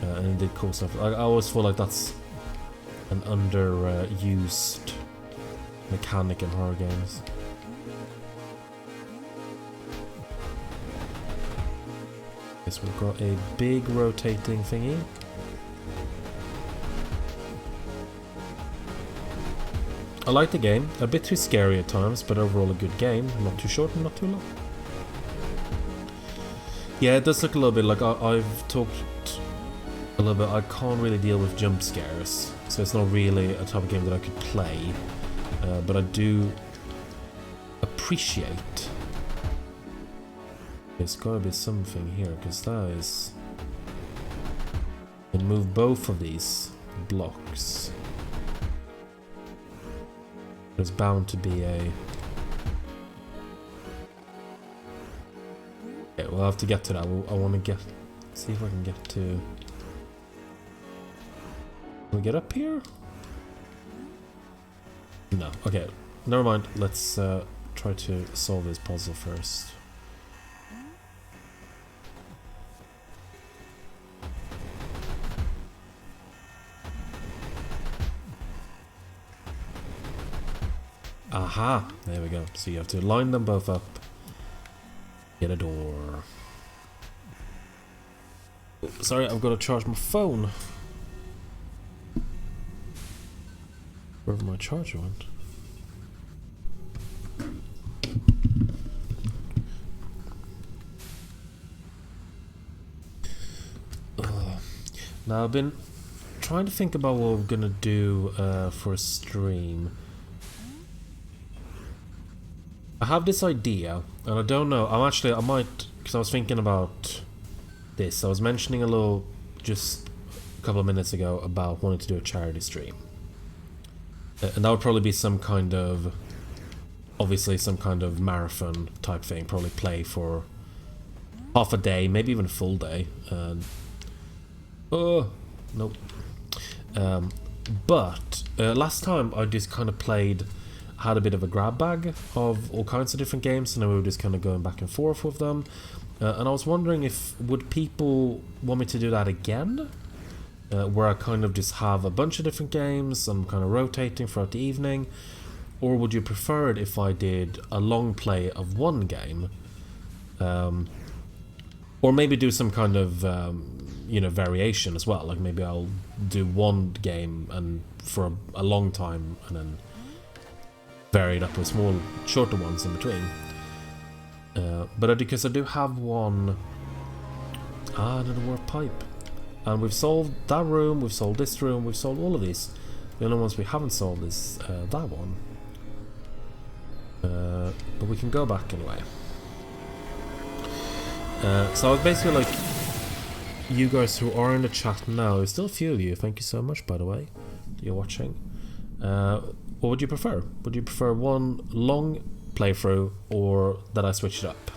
A: And it did cool stuff. I always feel like that's an underused mechanic in horror games. Guess we've got a big rotating thingy. I like the game, a bit too scary at times, but overall a good game. Not too short and not too long. Yeah, it does look a little bit like I've talked a little bit. I can't really deal with jump scares, so it's not really a type of game that I could play. But I do appreciate. There's gotta be something here, because that is. And move both of these blocks. There's bound to be a. Okay, we'll have to get to that. I want to get. See if I can get to. Can we get up here? No. Okay. Never mind. Let's try to solve this puzzle first. Aha! There we go. So you have to line them both up. Get a door. Sorry, I've got to charge my phone. Wherever my charger went. Now I've been trying to think about what we're gonna do for a stream. I have this idea, and I don't know. I might, because I was thinking about this. I was mentioning a little, just a couple of minutes ago, about wanting to do a charity stream. And that would probably be some kind of, obviously some kind of marathon type thing. Probably play for half a day, maybe even a full day. Oh, nope. But last time I just kind of had a bit of a grab bag of all kinds of different games, and then we were just kind of going back and forth with them. And I was wondering would people want me to do that again? Where I kind of just have a bunch of different games, I'm kind of rotating throughout the evening, or would you prefer it if I did a long play of one game? Or maybe do some kind of variation as well, like maybe I'll do one game and for a long time and then vary it up with shorter ones in between. But because I do have one another warp pipe, and we've solved that room, we've solved this room, we've solved all of these. The only ones we haven't solved is that one, but we can go back anyway. So I was basically like, you guys who are in the chat now, there's still a few of you, thank you so much by the way, that you're watching. What would you prefer? Would you prefer one long playthrough, or that I switch it up?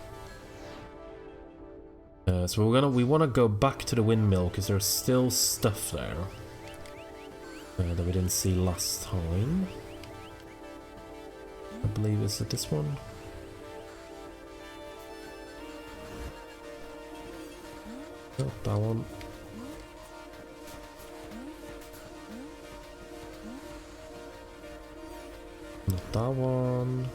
A: So we want to go back to the windmill, because there's still stuff there that we didn't see last time. I believe, is it this one? No, that one. Not that one.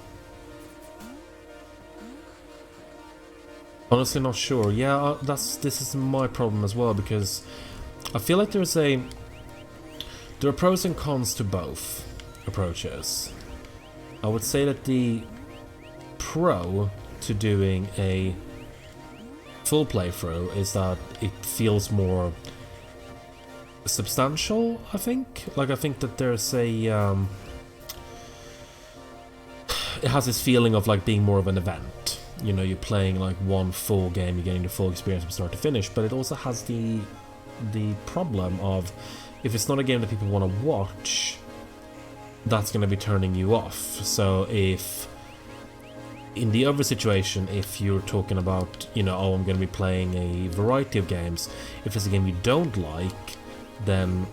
A: Honestly, not sure. Yeah, this is my problem as well, because I feel like there are pros and cons to both approaches. I would say that the pro to doing a full playthrough is that it feels more substantial, I think. Like, I think that there's it has this feeling of like being more of an event. You know, you're playing like one full game, you're getting the full experience from start to finish, but it also has the problem of, if it's not a game that people want to watch, that's going to be turning you off. So if in the other situation, if you're talking about, oh, I'm going to be playing a variety of games, if it's a game you don't like, then,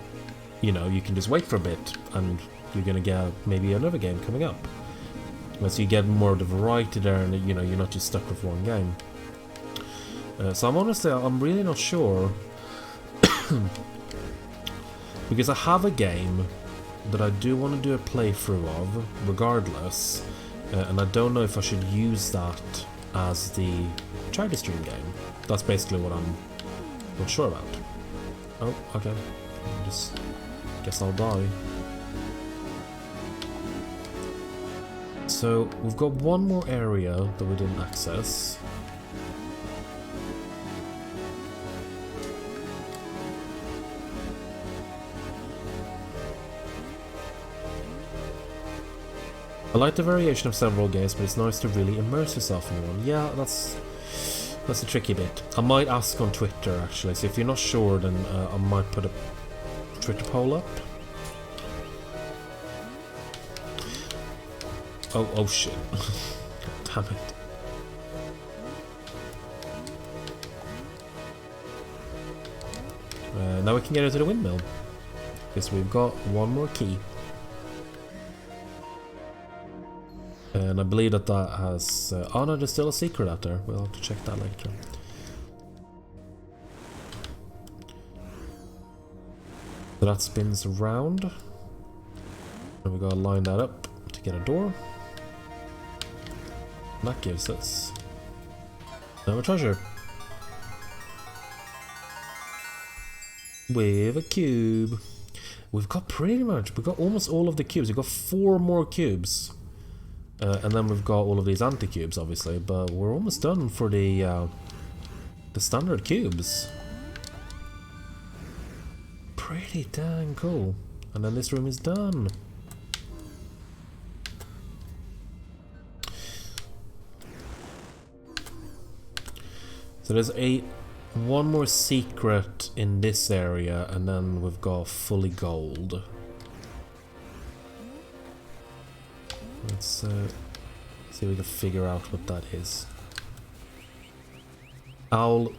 A: you can just wait for a bit and you're going to get maybe another game coming up. So you get more of the variety there, and you're not just stuck with one game. So I'm really not sure, because I have a game that I do want to do a playthrough of regardless, and I don't know if I should use that as the charity stream game. That's basically what I'm not sure about. Oh, okay. Guess I'll die. So we've got one more area that we didn't access. I like the variation of several games, but it's nice to really immerse yourself in one. Yeah, that's a tricky bit. I might ask on Twitter actually, so if you're not sure, then I might put a Twitter poll up. Oh shit. Damn it. Now we can get into the windmill, because we've got one more key. And I believe that has... oh no, there's still a secret out there. We'll have to check that later. So that spins around. And we gotta line that up to get a door. That gives us another treasure. With a cube. We've got we've got almost all of the cubes. We've got 4 more cubes. And then we've got all of these anti-cubes, obviously, but we're almost done for the standard cubes. Pretty dang cool. And then this room is done. So there's one more secret in this area, and then we've got fully gold. Let's see if we can figure out what that is. Owl.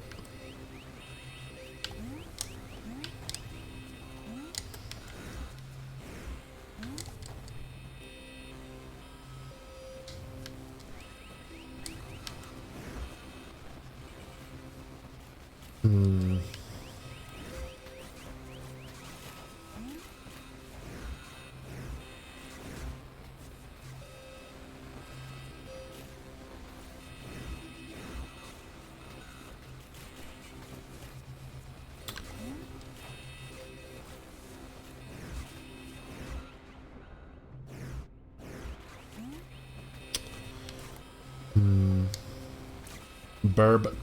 A: Burb.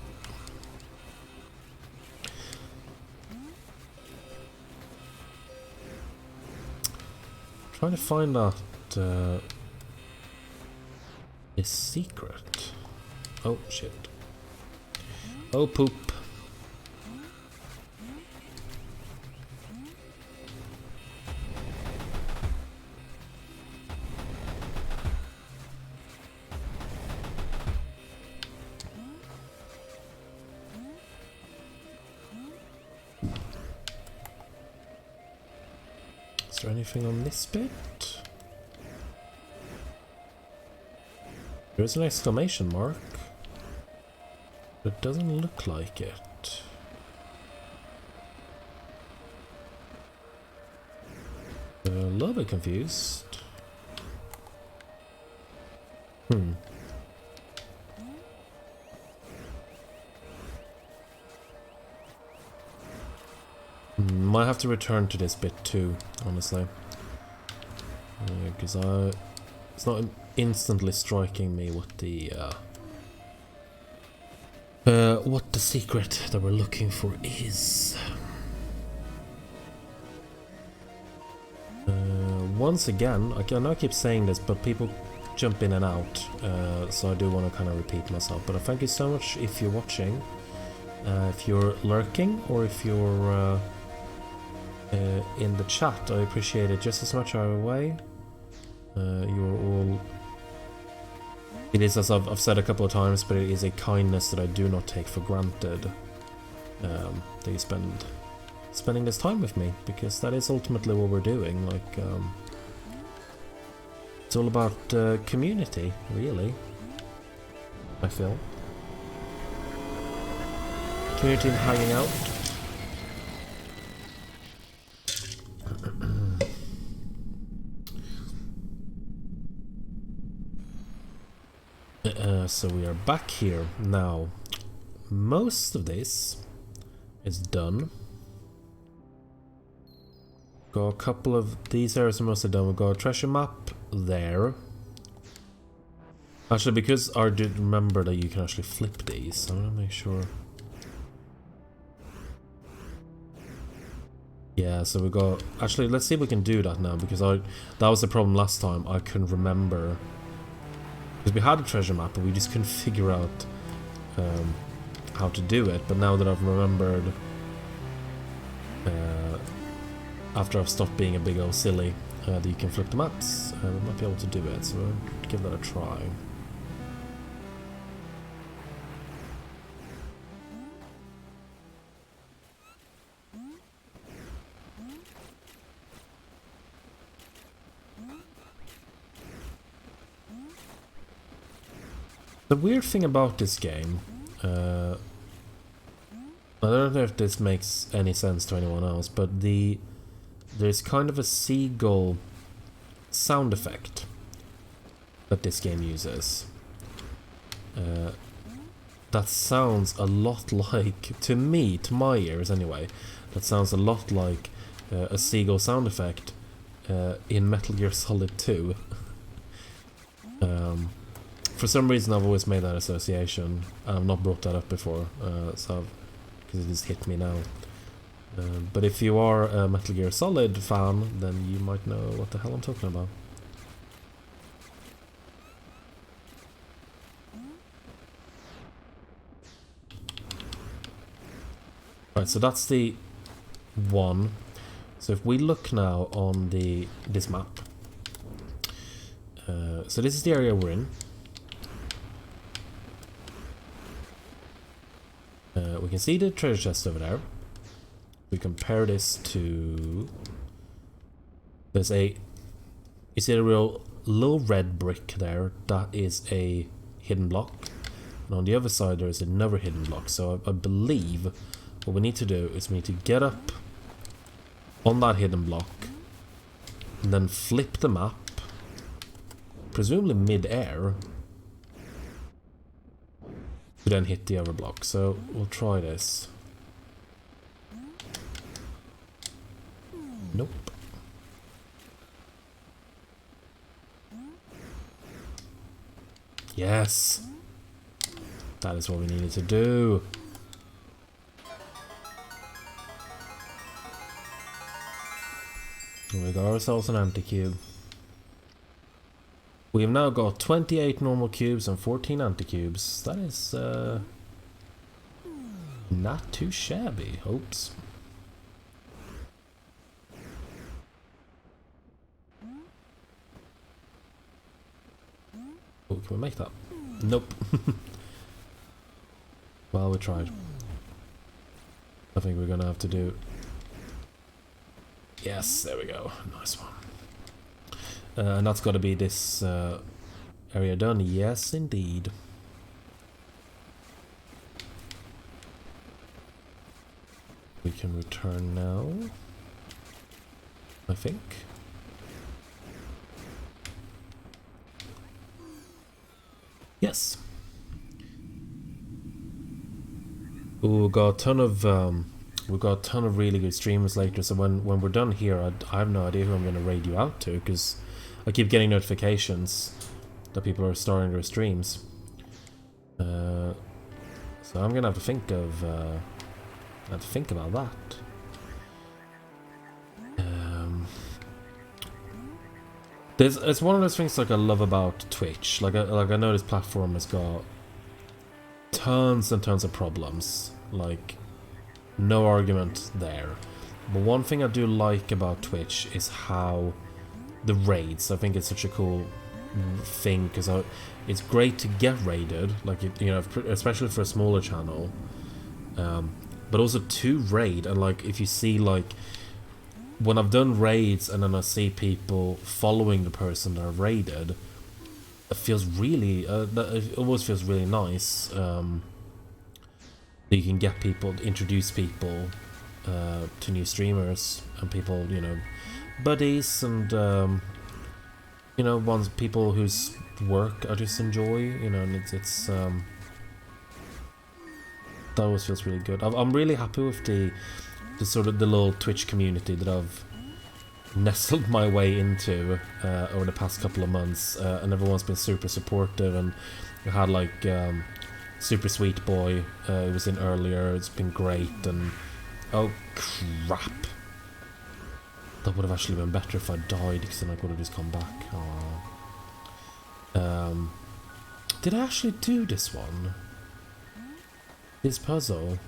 A: Trying to find out a secret. Oh shit. Oh poop. Is there anything on this bit? There's an exclamation mark. But it doesn't look like it. A little bit confused. Might have to return to this bit too, honestly. Because it's not instantly striking me what the secret that we're looking for is. Once again, I know I keep saying this, but people jump in and out, so I do want to kind of repeat myself. But thank you so much if you're watching, if you're lurking, or if you're in the chat. I appreciate it just as much either way. You're all... It is, as I've said a couple of times, but it is a kindness that I do not take for granted. That you spending this time with me, because that is ultimately what we're doing. Like, it's all about community, really. I feel community and hanging out. So we are back here now. Most of this is done. Got a couple of these areas are mostly done. We've got a treasure map there. Actually, because I did remember that you can actually flip these, so I'm gonna make sure. Yeah, so we got... Actually, let's see if we can do that now, because that was the problem last time. I couldn't remember. Because we had a treasure map, but we just couldn't figure out how to do it. But now that I've remembered, after I've stopped being a big old silly, that you can flip the maps, we might be able to do it. So we'll give that a try. The weird thing about this game, I don't know if this makes any sense to anyone else, but there's kind of a seagull sound effect that this game uses. That sounds a lot like, to me, to my ears anyway, that sounds a lot like a seagull sound effect in Metal Gear Solid 2. For some reason I've always made that association. I've not brought that up before, because it just hit me now. But if you are a Metal Gear Solid fan, then you might know what the hell I'm talking about. Right, so that's the one. So if we look now on this map, so this is the area we're in. We can see the treasure chest over there. We compare this to... There's a... You see a real little red brick there? That is a hidden block. And on the other side there is another hidden block. So I believe what we need to do is we need to get up on that hidden block and then flip the map, presumably mid-air, to then hit the other block. So we'll try this. Nope. Yes! That is what we needed to do. We got ourselves an anti-cube. We have now got 28 normal cubes and 14 anti-cubes. That is not too shabby. Oops. Oh, can we make that? Nope. Well, we tried. I think we're gonna have to do... Yes, there we go. Nice one. And that's got to be this area done. Yes, indeed. We can return now, I think. Yes. Ooh, got a ton of we've got a ton of really good streamers later. So when we're done here, I have no idea who I'm going to raid you out to, because I keep getting notifications that people are starting their streams. So I'm going to have to think of about that. It's one of those things like I love about Twitch. Like I know this platform has got tons and tons of problems. Like, no argument there. But one thing I do like about Twitch is how the raids. I think it's such a cool thing, because it's great to get raided, like, you know, especially for a smaller channel. But also to raid, and like if you see, like, when I've done raids and then I see people following the person that I've raided, it feels really, it always feels really nice. You can get people, introduce people to new streamers, and people, you know, buddies, and you know, people whose work I just enjoy, you know, and it's that always feels really good. I'm really happy with the sort of the little Twitch community that I've nestled my way into over the past couple of months, and everyone's been super supportive, and we had like Super Sweet Boy who was in earlier. It's been great. And oh crap, that would have actually been better if I died, because then I could have just come back. Aww. Did I actually do this one? This puzzle?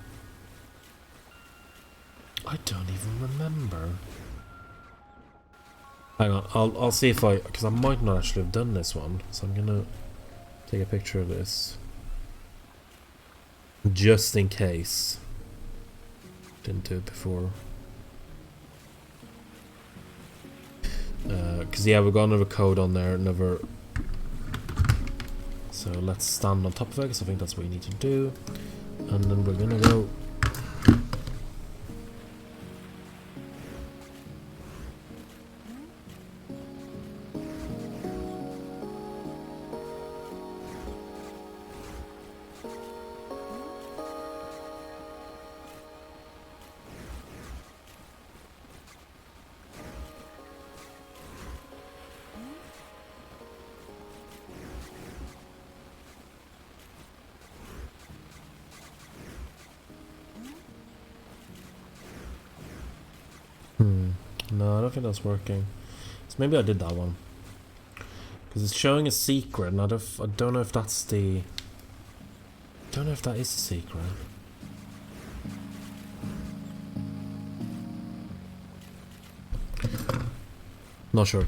A: I don't even remember. Hang on, I'll see if because I might not actually have done this one, so I'm gonna take a picture of this just in case. Didn't do it before. Because yeah, we've got another code on there, another. So let's stand on top of it, because I think that's what you need to do, and then we're gonna go. No, I don't think that's working. So maybe I did that one. Because it's showing a secret, and I don't know if that's the... I don't know if that is the secret. Not sure.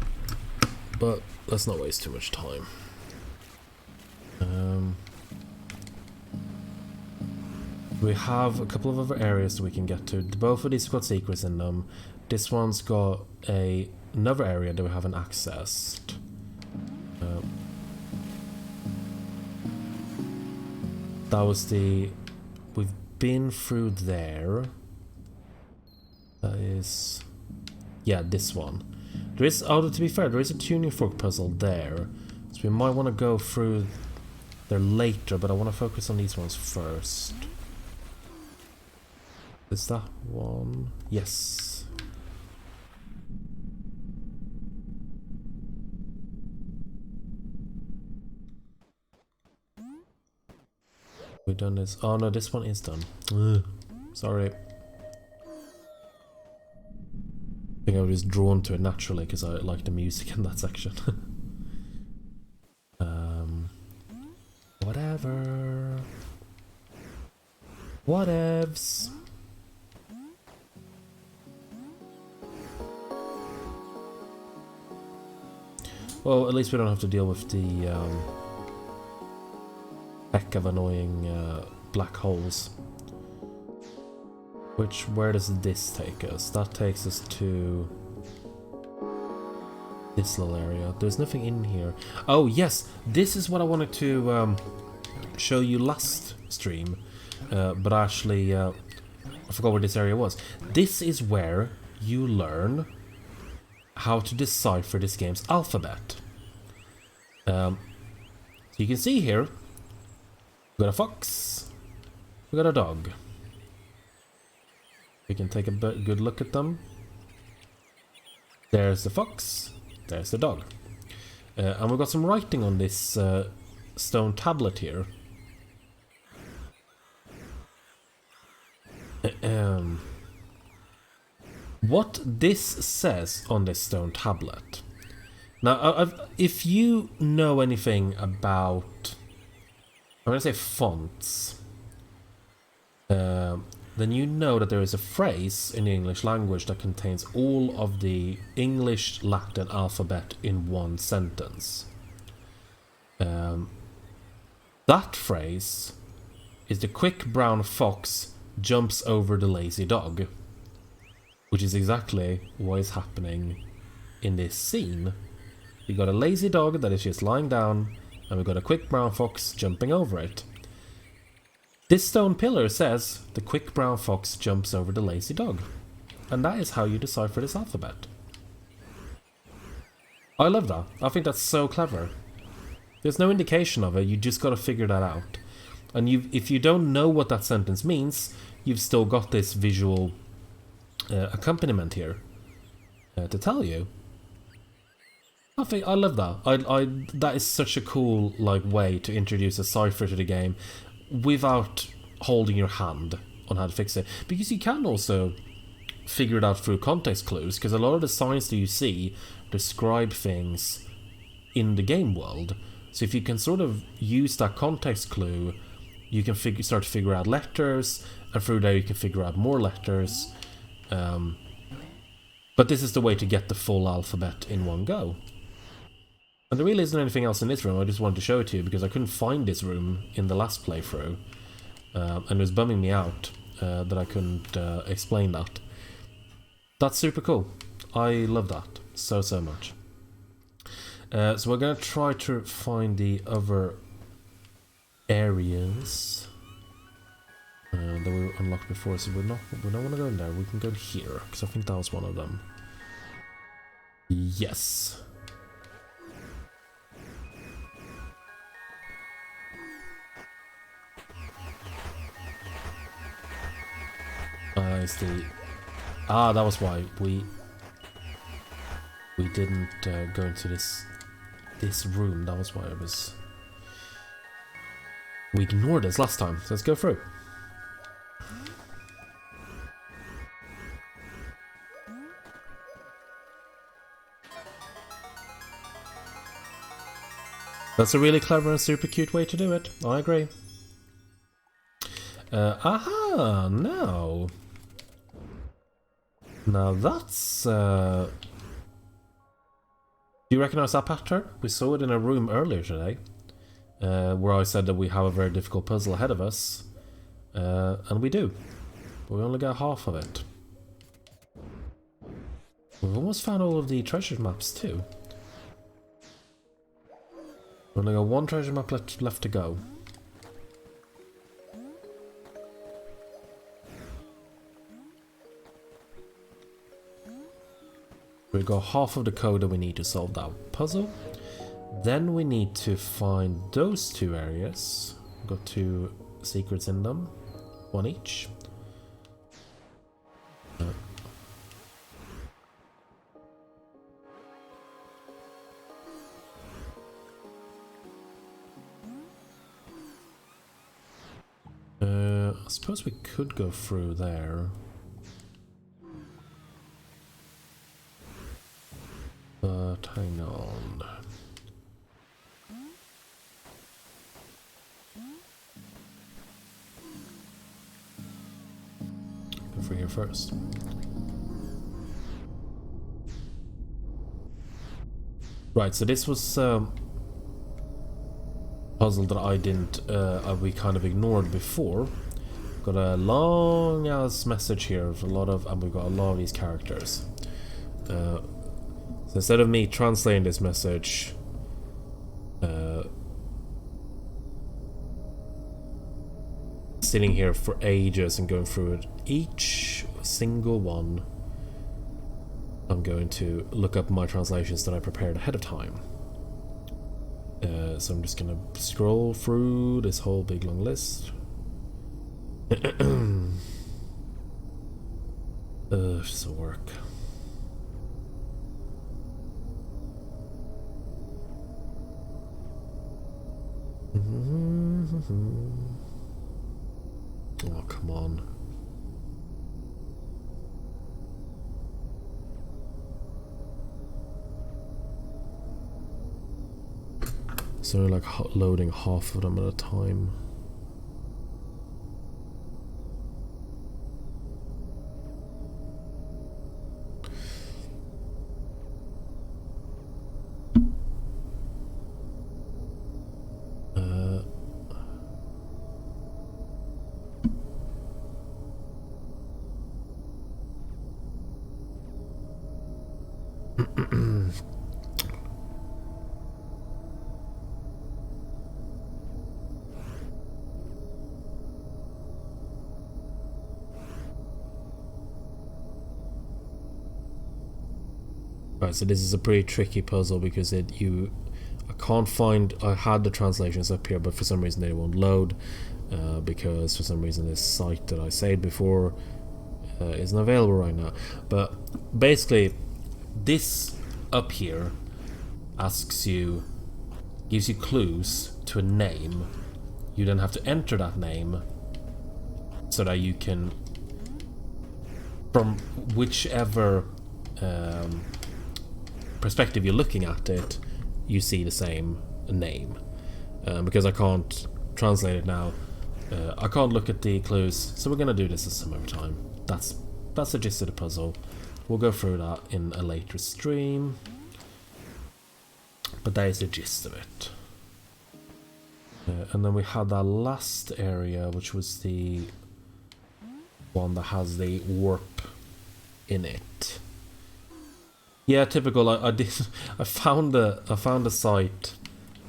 A: But let's not waste too much time. We have a couple of other areas that we can get to. Both of these have got secrets in them. This one's got another area that we haven't accessed. That was the... We've been through there. That is... Yeah, this one. There is... Oh, to be fair, there is a tuning fork puzzle there. So we might want to go through there later, but I want to focus on these ones first. Is that one? Yes. We've done this. Oh no, this one is done. Ugh. Sorry. I think I was drawn to it naturally because I like the music in that section. Whatever. Whatevs. Well, at least we don't have to deal with the heck of annoying black holes. Where does this take us? That takes us to this little area. There's nothing in here. Oh yes, this is what I wanted to show you last stream, but actually I forgot where this area was. This is where you learn how to decipher this game's alphabet. So you can see here, we got a fox, we got a dog. We can take a good look at them. There's the fox, there's the dog. And we've got some writing on this stone tablet here. What this says on this stone tablet. Now, if you know anything about, I'm going to say fonts, then you know that there is a phrase in the English language that contains all of the English Latin alphabet in one sentence. That phrase is the quick brown fox jumps over the lazy dog, which is exactly what is happening in this scene. You got a lazy dog that is just lying down, and we've got a quick brown fox jumping over it. This stone pillar says the quick brown fox jumps over the lazy dog. And that is how you decipher this alphabet. I love that. I think that's so clever. There's no indication of it, you just gotta figure that out. And if you don't know what that sentence means, you've still got this visual accompaniment here to tell you. I love that. That is such a cool way to introduce a cipher to the game without holding your hand on how to fix it, because you can also figure it out through context clues, because a lot of the signs that you see describe things in the game world. So if you can sort of use that context clue, you can start to figure out letters, and through there you can figure out more letters. But this is the way to get the full alphabet in one go. And there really isn't anything else in this room. I just wanted to show it to you because I couldn't find this room in the last playthrough. And it was bumming me out that I couldn't explain that. That's super cool. I love that so much. So we're going to try to find the other areas that we unlocked before. So we don't want to go in there. We can go here because I think that was one of them. Yes. That was why we didn't go into this room. That was why it was. We ignored this last time. So let's go through. That's a really clever and super cute way to do it. I agree. Aha! Now. Now that's... Do you recognize that pattern? We saw it in a room earlier today. Where I said that we have a very difficult puzzle ahead of us. And we do. But we only got half of it. We've almost found all of the treasure maps too. We've only got one treasure map left to go. We've got half of the code that we need to solve that puzzle. Then we need to find those two areas. We've got 2 secrets in them. 1 each. I suppose we could go through there. But hang on. Go for here first. Right, so this was puzzle that I didn't, we kind of ignored before. Got a long ass message here of a lot of, and we've got a lot of these characters. So instead of me translating this message, sitting here for ages and going through it, each single one, I'm going to look up my translations that I prepared ahead of time. So I'm just gonna scroll through this whole big long list. This'll work. Oh, come on. So like loading half of them at a time. Right, so this is a pretty tricky puzzle because I can't find, I had the translations up here, but for some reason they won't load, because for some reason this site that I saved before isn't available right now. But basically, this up here gives you clues to a name. You then have to enter that name so that you can, from whichever perspective you're looking at it, you see the same name. Because I can't translate it now, I can't look at the clues, so we're gonna do this at some other time. That's the gist of the puzzle. We'll go through that in a later stream, but that is the gist of it. And then we had that last area, which was the one that has the warp in it. Yeah, typical. I found a site,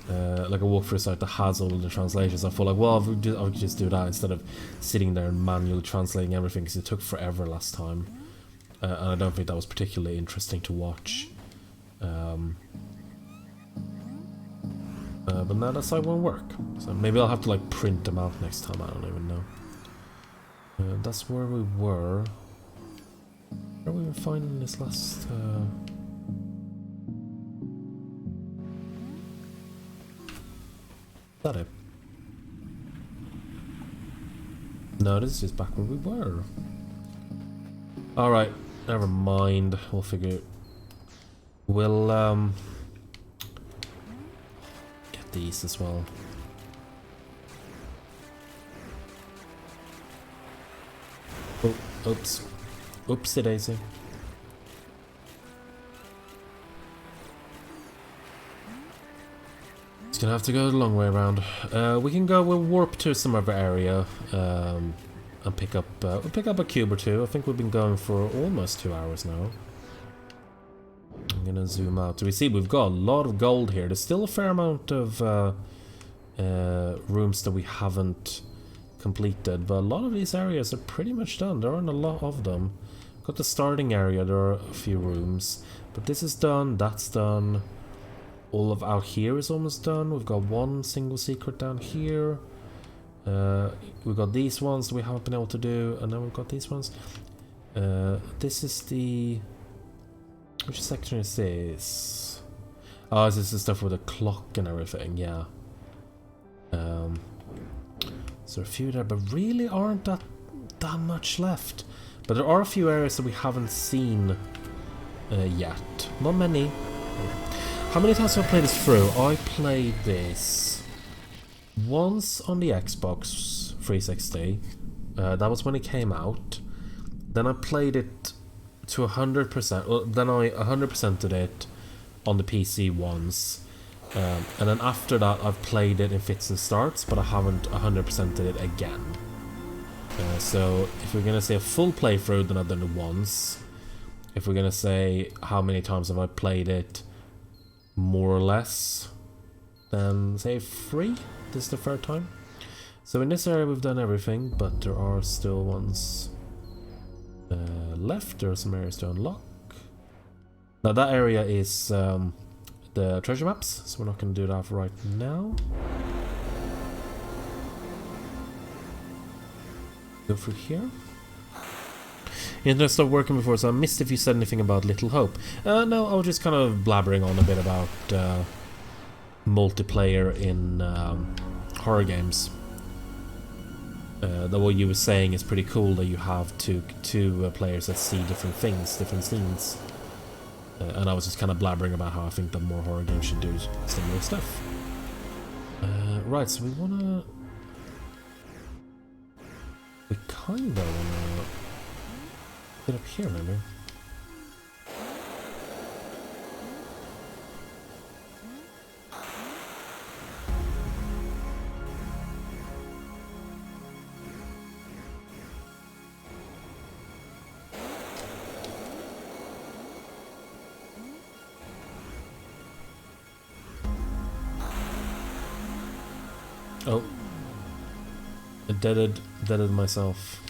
A: like a walkthrough site that has all of the translations. I thought like, well, I could just do that instead of sitting there and manually translating everything, because it took forever last time, and I don't think that was particularly interesting to watch. But now that site won't work, so maybe I'll have to like print them out next time. I don't even know. That's where we were. Where are we finding this last? Is that it? No, this is just back where we were. Alright, never mind. We'll figure it. We'll get these as well. Oh, oops. Oopsie daisy. It's gonna have to go the long way around. We can go, we'll warp to some other area and pick up, we'll pick up a cube or two. I think we've been going for almost 2 hours now. I'm gonna zoom out. Do we see we've got a lot of gold here? There's still a fair amount of rooms that we haven't completed, but a lot of these areas are pretty much done. There aren't a lot of them. Got the starting area, there are a few rooms, but this is done, that's done. All of out here is almost done. We've got one single secret down here. We've got these ones that we haven't been able to do, and then we've got these ones. This is the... Which section is this? Oh, this is the stuff with the clock and everything, yeah. So a few there, but really aren't that much left. But there are a few areas that we haven't seen yet. Not many. How many times have I played this through? I played this once on the Xbox 360. That was when it came out. Then I played it to 100%. Well, then I 100%ed it on the PC once. And then after that I've played it in fits and starts, but I haven't 100%ed it again. So if we're gonna say a full playthrough, then I've done it once. If we're gonna say how many times have I played it, more or less, then say 3. This is the 3rd time. So in this area we've done everything, but there are still ones left. There are some areas to unlock. Now that area is the treasure maps, so we're not going to do that right now. Go through here. Internet stopped working before, so I missed if you said anything about Little Hope. No, I was just kind of blabbering on a bit about multiplayer in horror games. That what you were saying is pretty cool, that you have two players that see different things, different scenes. And I was just kind of blabbering about how I think that more horror games should do similar stuff. Right, so we wanna... We kinda wanna... Get up here, maybe. Oh. I deaded myself.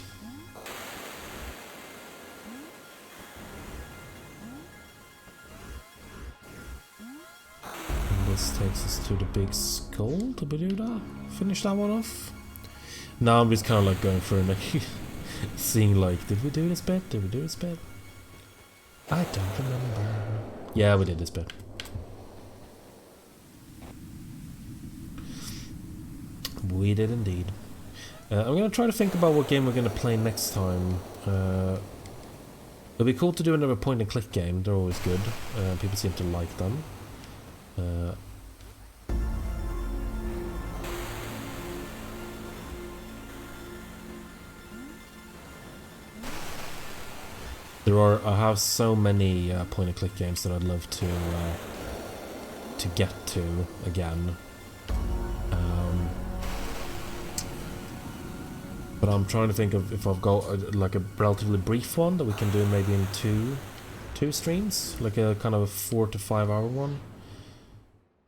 A: This takes us to the big skull. Did we do that? Finish that one off? Now I'm just kind of like going through and like seeing like, did we do this bit? Did we do this bit? I don't remember. Yeah, we did this bit. We did indeed. I'm going to try to think about what game we're going to play next time. It'll be cool to do another point and click game. They're always good. People seem to like them. I have so many point and click games that I'd love to get to again. But I'm trying to think of if I've got like a relatively brief one that we can do maybe in two streams, like a kind of a 4 to 5 hour one.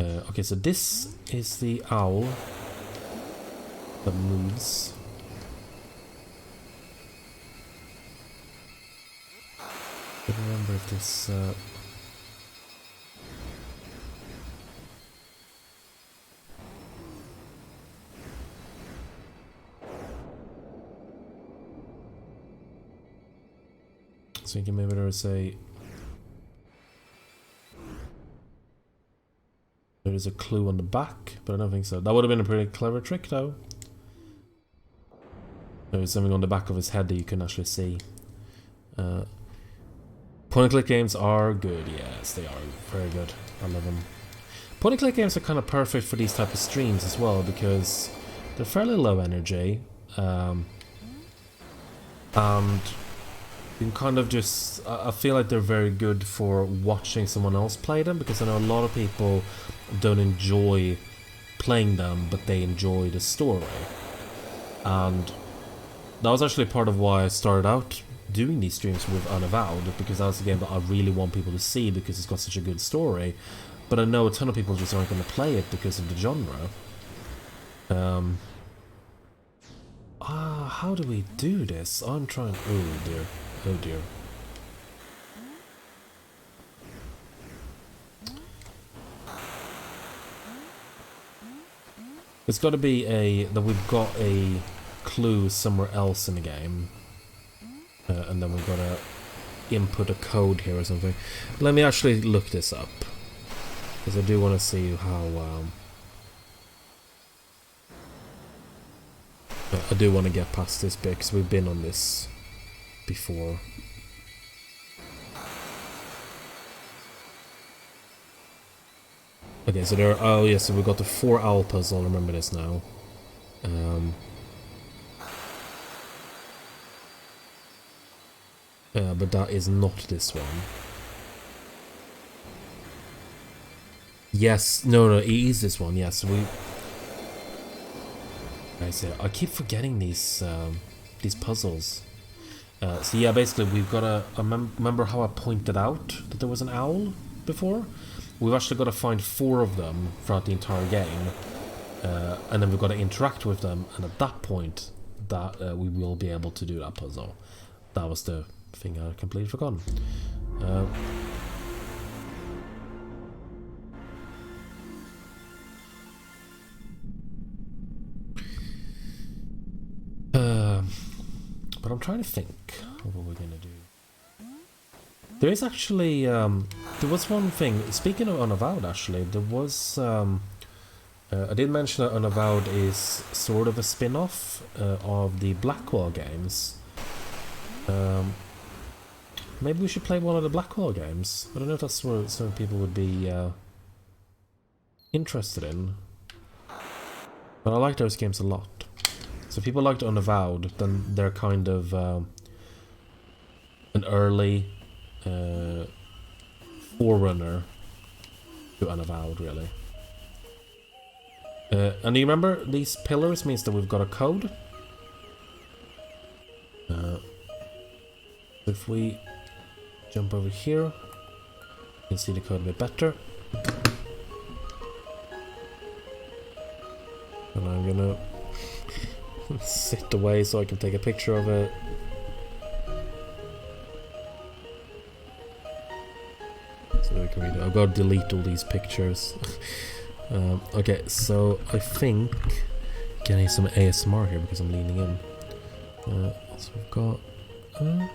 A: Okay, so this is the owl that moves. I don't remember if this... So you can maybe there is a... There is a clue on the back, but I don't think so. That would have been a pretty clever trick though. There's something on the back of his head that you can actually see. Point and click games are good, yes, they are very good. I love them. Point and click games are kind of perfect for these type of streams as well because they're fairly low energy, and you can kind of just... I feel like they're very good for watching someone else play them, because I know a lot of people don't enjoy playing them, but they enjoy the story. And that was actually part of why I started out doing these streams with Unavowed, because that's a game that I really want people to see because it's got such a good story. But I know a ton of people just aren't going to play it because of the genre. How do we do this? I'm trying... Oh dear. Oh dear. It's got to be that we've got a clue somewhere else in the game. And then we've got to input a code here or something. Let me actually look this up. Because I do want to see how... I do want to get past this bit because we've been on this before. Okay, so there are... Oh, yeah, so we've got the 4 owl puzzle. I remember this now. But that is not this one. Yes, no, it is this one. Yes, I keep forgetting these puzzles. So yeah, basically we've got to... remember how I pointed out that there was an owl before? We've actually got to find 4 of them throughout the entire game. And then we've got to interact with them, and at that point, we will be able to do that puzzle. That was the thing I completely forgotten. But I'm trying to think of what we're going to do. There is actually... there was one thing... Speaking of Unavowed, actually, there was... I did mention that Unavowed is sort of a spin-off of the Blackwell games. Maybe we should play one of the Blackwell games. I don't know if that's what some people would be interested in. But I like those games a lot. So if people liked Unavowed, then they're kind of an early forerunner to Unavowed, really. And do you remember these pillars means that we've got a code? If we jump over here, you can see the code a bit better. And I'm gonna sit away so I can take a picture of it. So I can read it. I've got to delete all these pictures. Okay, so I think getting some ASMR here because I'm leaning in. So we've got there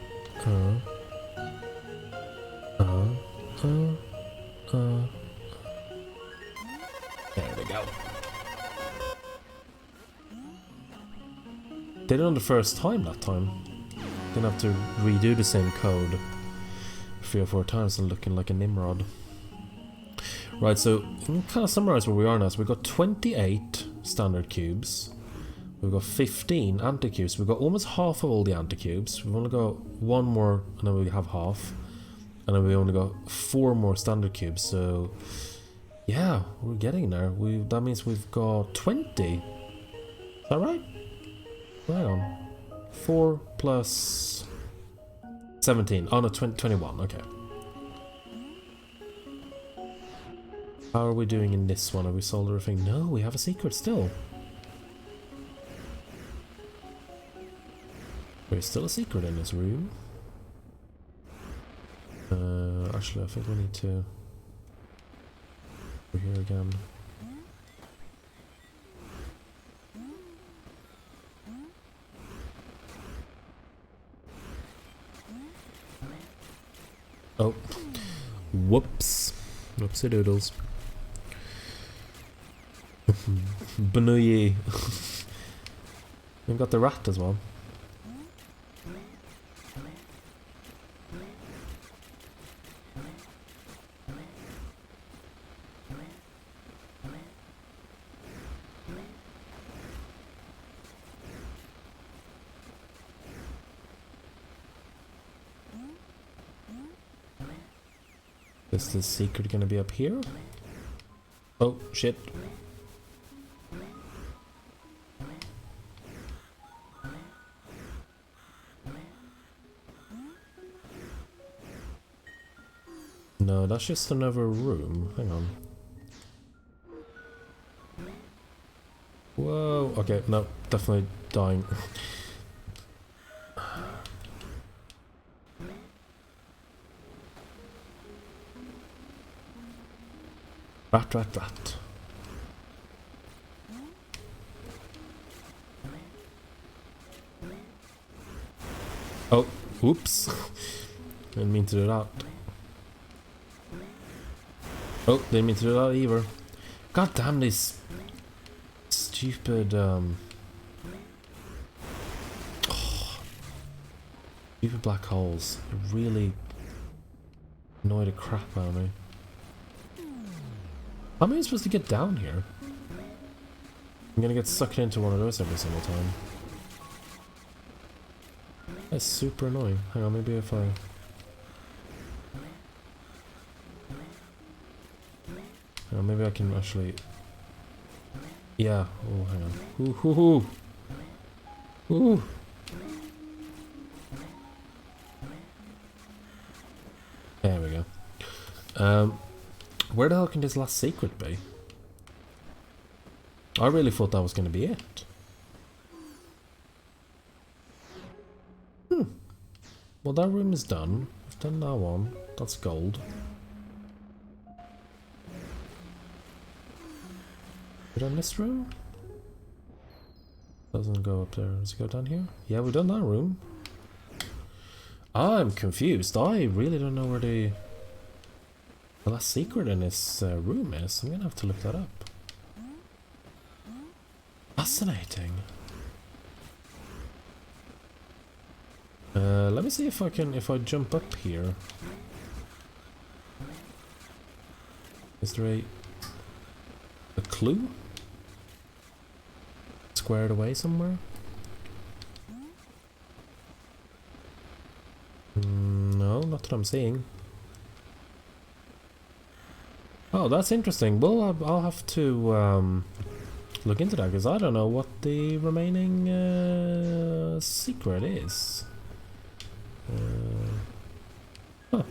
A: we go. Did it on the first time that time. Didn't have to redo the same code 3 or 4 times and looking like a Nimrod. Right, so we kind of summarize where we are now. So we've got 28 standard cubes. We've got 15 anti-cubes. We've got almost half of all the anti-cubes. We've only got 1 more, and then we have half. And then we only got 4 more standard cubes. So, yeah, we're getting there. That means we've got 20. Is that right? Hang on. 4 plus 17. Oh no, 21. Okay. How are we doing in this one? Have we solved everything? No, we have a secret still. There's still a secret in this room. Actually, I think we need to... Over here again. Oh. Whoops. Whoopsie doodles. Benouille. We've got the rat as well. Is the secret gonna be up here? Oh, shit. No, that's just another room. Hang on. Whoa. Okay, no, definitely dying. Rat. Oh, oops. Didn't mean to do that. Oh, didn't mean to do that either. God damn these stupid, stupid black holes. It really annoy the crap out of me. How am I supposed to get down here? I'm gonna get sucked into one of those every single time. That's super annoying. Hang on, maybe if I... maybe I can actually... Yeah. Oh, hang on. Ooh, ooh, ooh. Ooh. There we go. Where the hell can this last secret be? I really thought that was going to be it. Well, that room is done. We've done that one. That's gold. We done this room? Doesn't go up there. Does it go down here? Yeah, we've done that room. I'm confused. I really don't know where the last secret in this room is. I'm gonna have to look that up. Fascinating. Let me see if I can, if I jump up here. Is there a clue? Squared away somewhere? No, not that I'm seeing. Oh, that's interesting. Well, I'll have to look into that, because I don't know what the remaining secret is. Huh.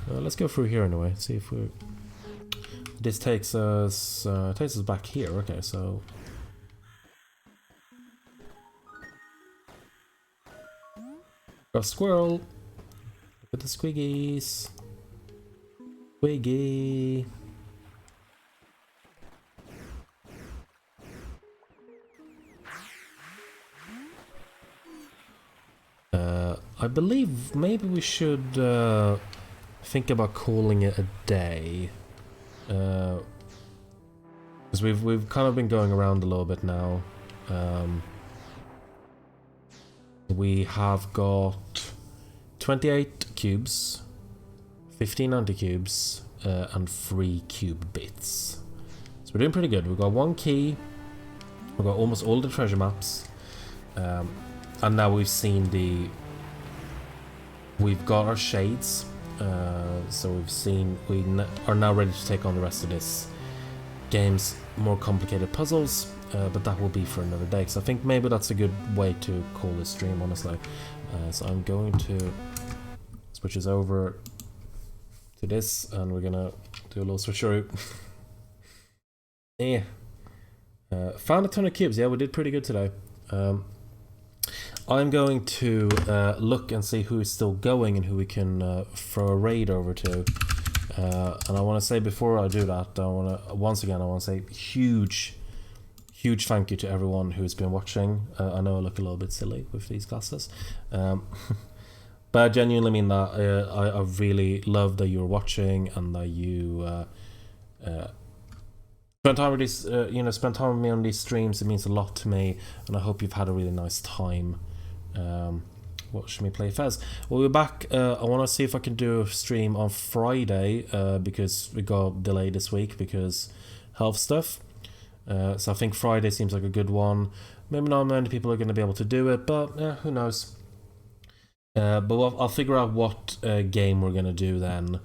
A: Let's go through here anyway. See if we. This takes us back here. Okay, so. Got a squirrel. Look at the squiggies. Squiggy. I believe maybe we should think about calling it a day, because we've kind of been going around a little bit now. We have got 28 cubes, 15 anti-cubes, and 3 cube bits. So we're doing pretty good. We've got 1 key, we've got almost all the treasure maps, and now we've seen the... We've got our shades, so we've seen... We are now ready to take on the rest of this game's more complicated puzzles, but that will be for another day, because I think maybe that's a good way to call this stream, honestly. So I'm going to switch us over to this, and we're gonna do a little switcheroo. Yeah. Found a ton of cubes. Yeah, we did pretty good today. I'm going to look and see who is still going and who we can throw a raid over to. And I want to say before I do that, I want to say huge thank you to everyone who's been watching. I know I look a little bit silly with these glasses, but I genuinely mean that. I really love that you're watching and that you spend time with these, spend time with me on these streams. It means a lot to me, and I hope you've had a really nice time. What should we play, Fez? We'll be back. I want to see if I can do a stream on Friday, because we got delayed this week because health stuff. So I think Friday seems like a good one. Maybe not many people are going to be able to do it, but yeah, who knows. But I'll figure out what game we're gonna do then.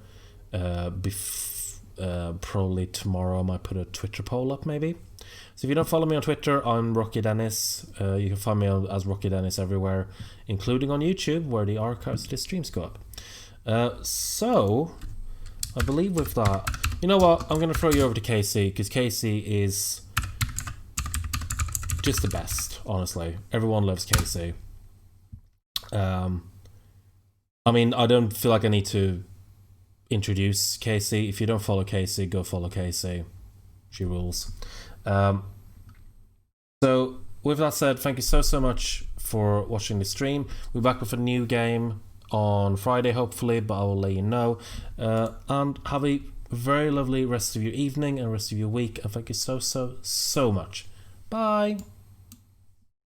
A: Probably tomorrow I might put a Twitter poll up maybe. So if you don't follow me on Twitter, I'm Rocky Dennis. You can find me as Rocky Dennis everywhere, including on YouTube, where the archives of the streams go up. So I believe with that, you know what? I'm gonna throw you over to Casey, because Casey is just the best. Honestly, everyone loves Casey. I mean, I don't feel like I need to introduce Casey. If you don't follow Casey, go follow Casey. She rules. So with that said, thank you so much for watching the stream. We're back with a new game on Friday, hopefully, but I will let you know. And have a very lovely rest of your evening and rest of your week. And thank you so much. Bye.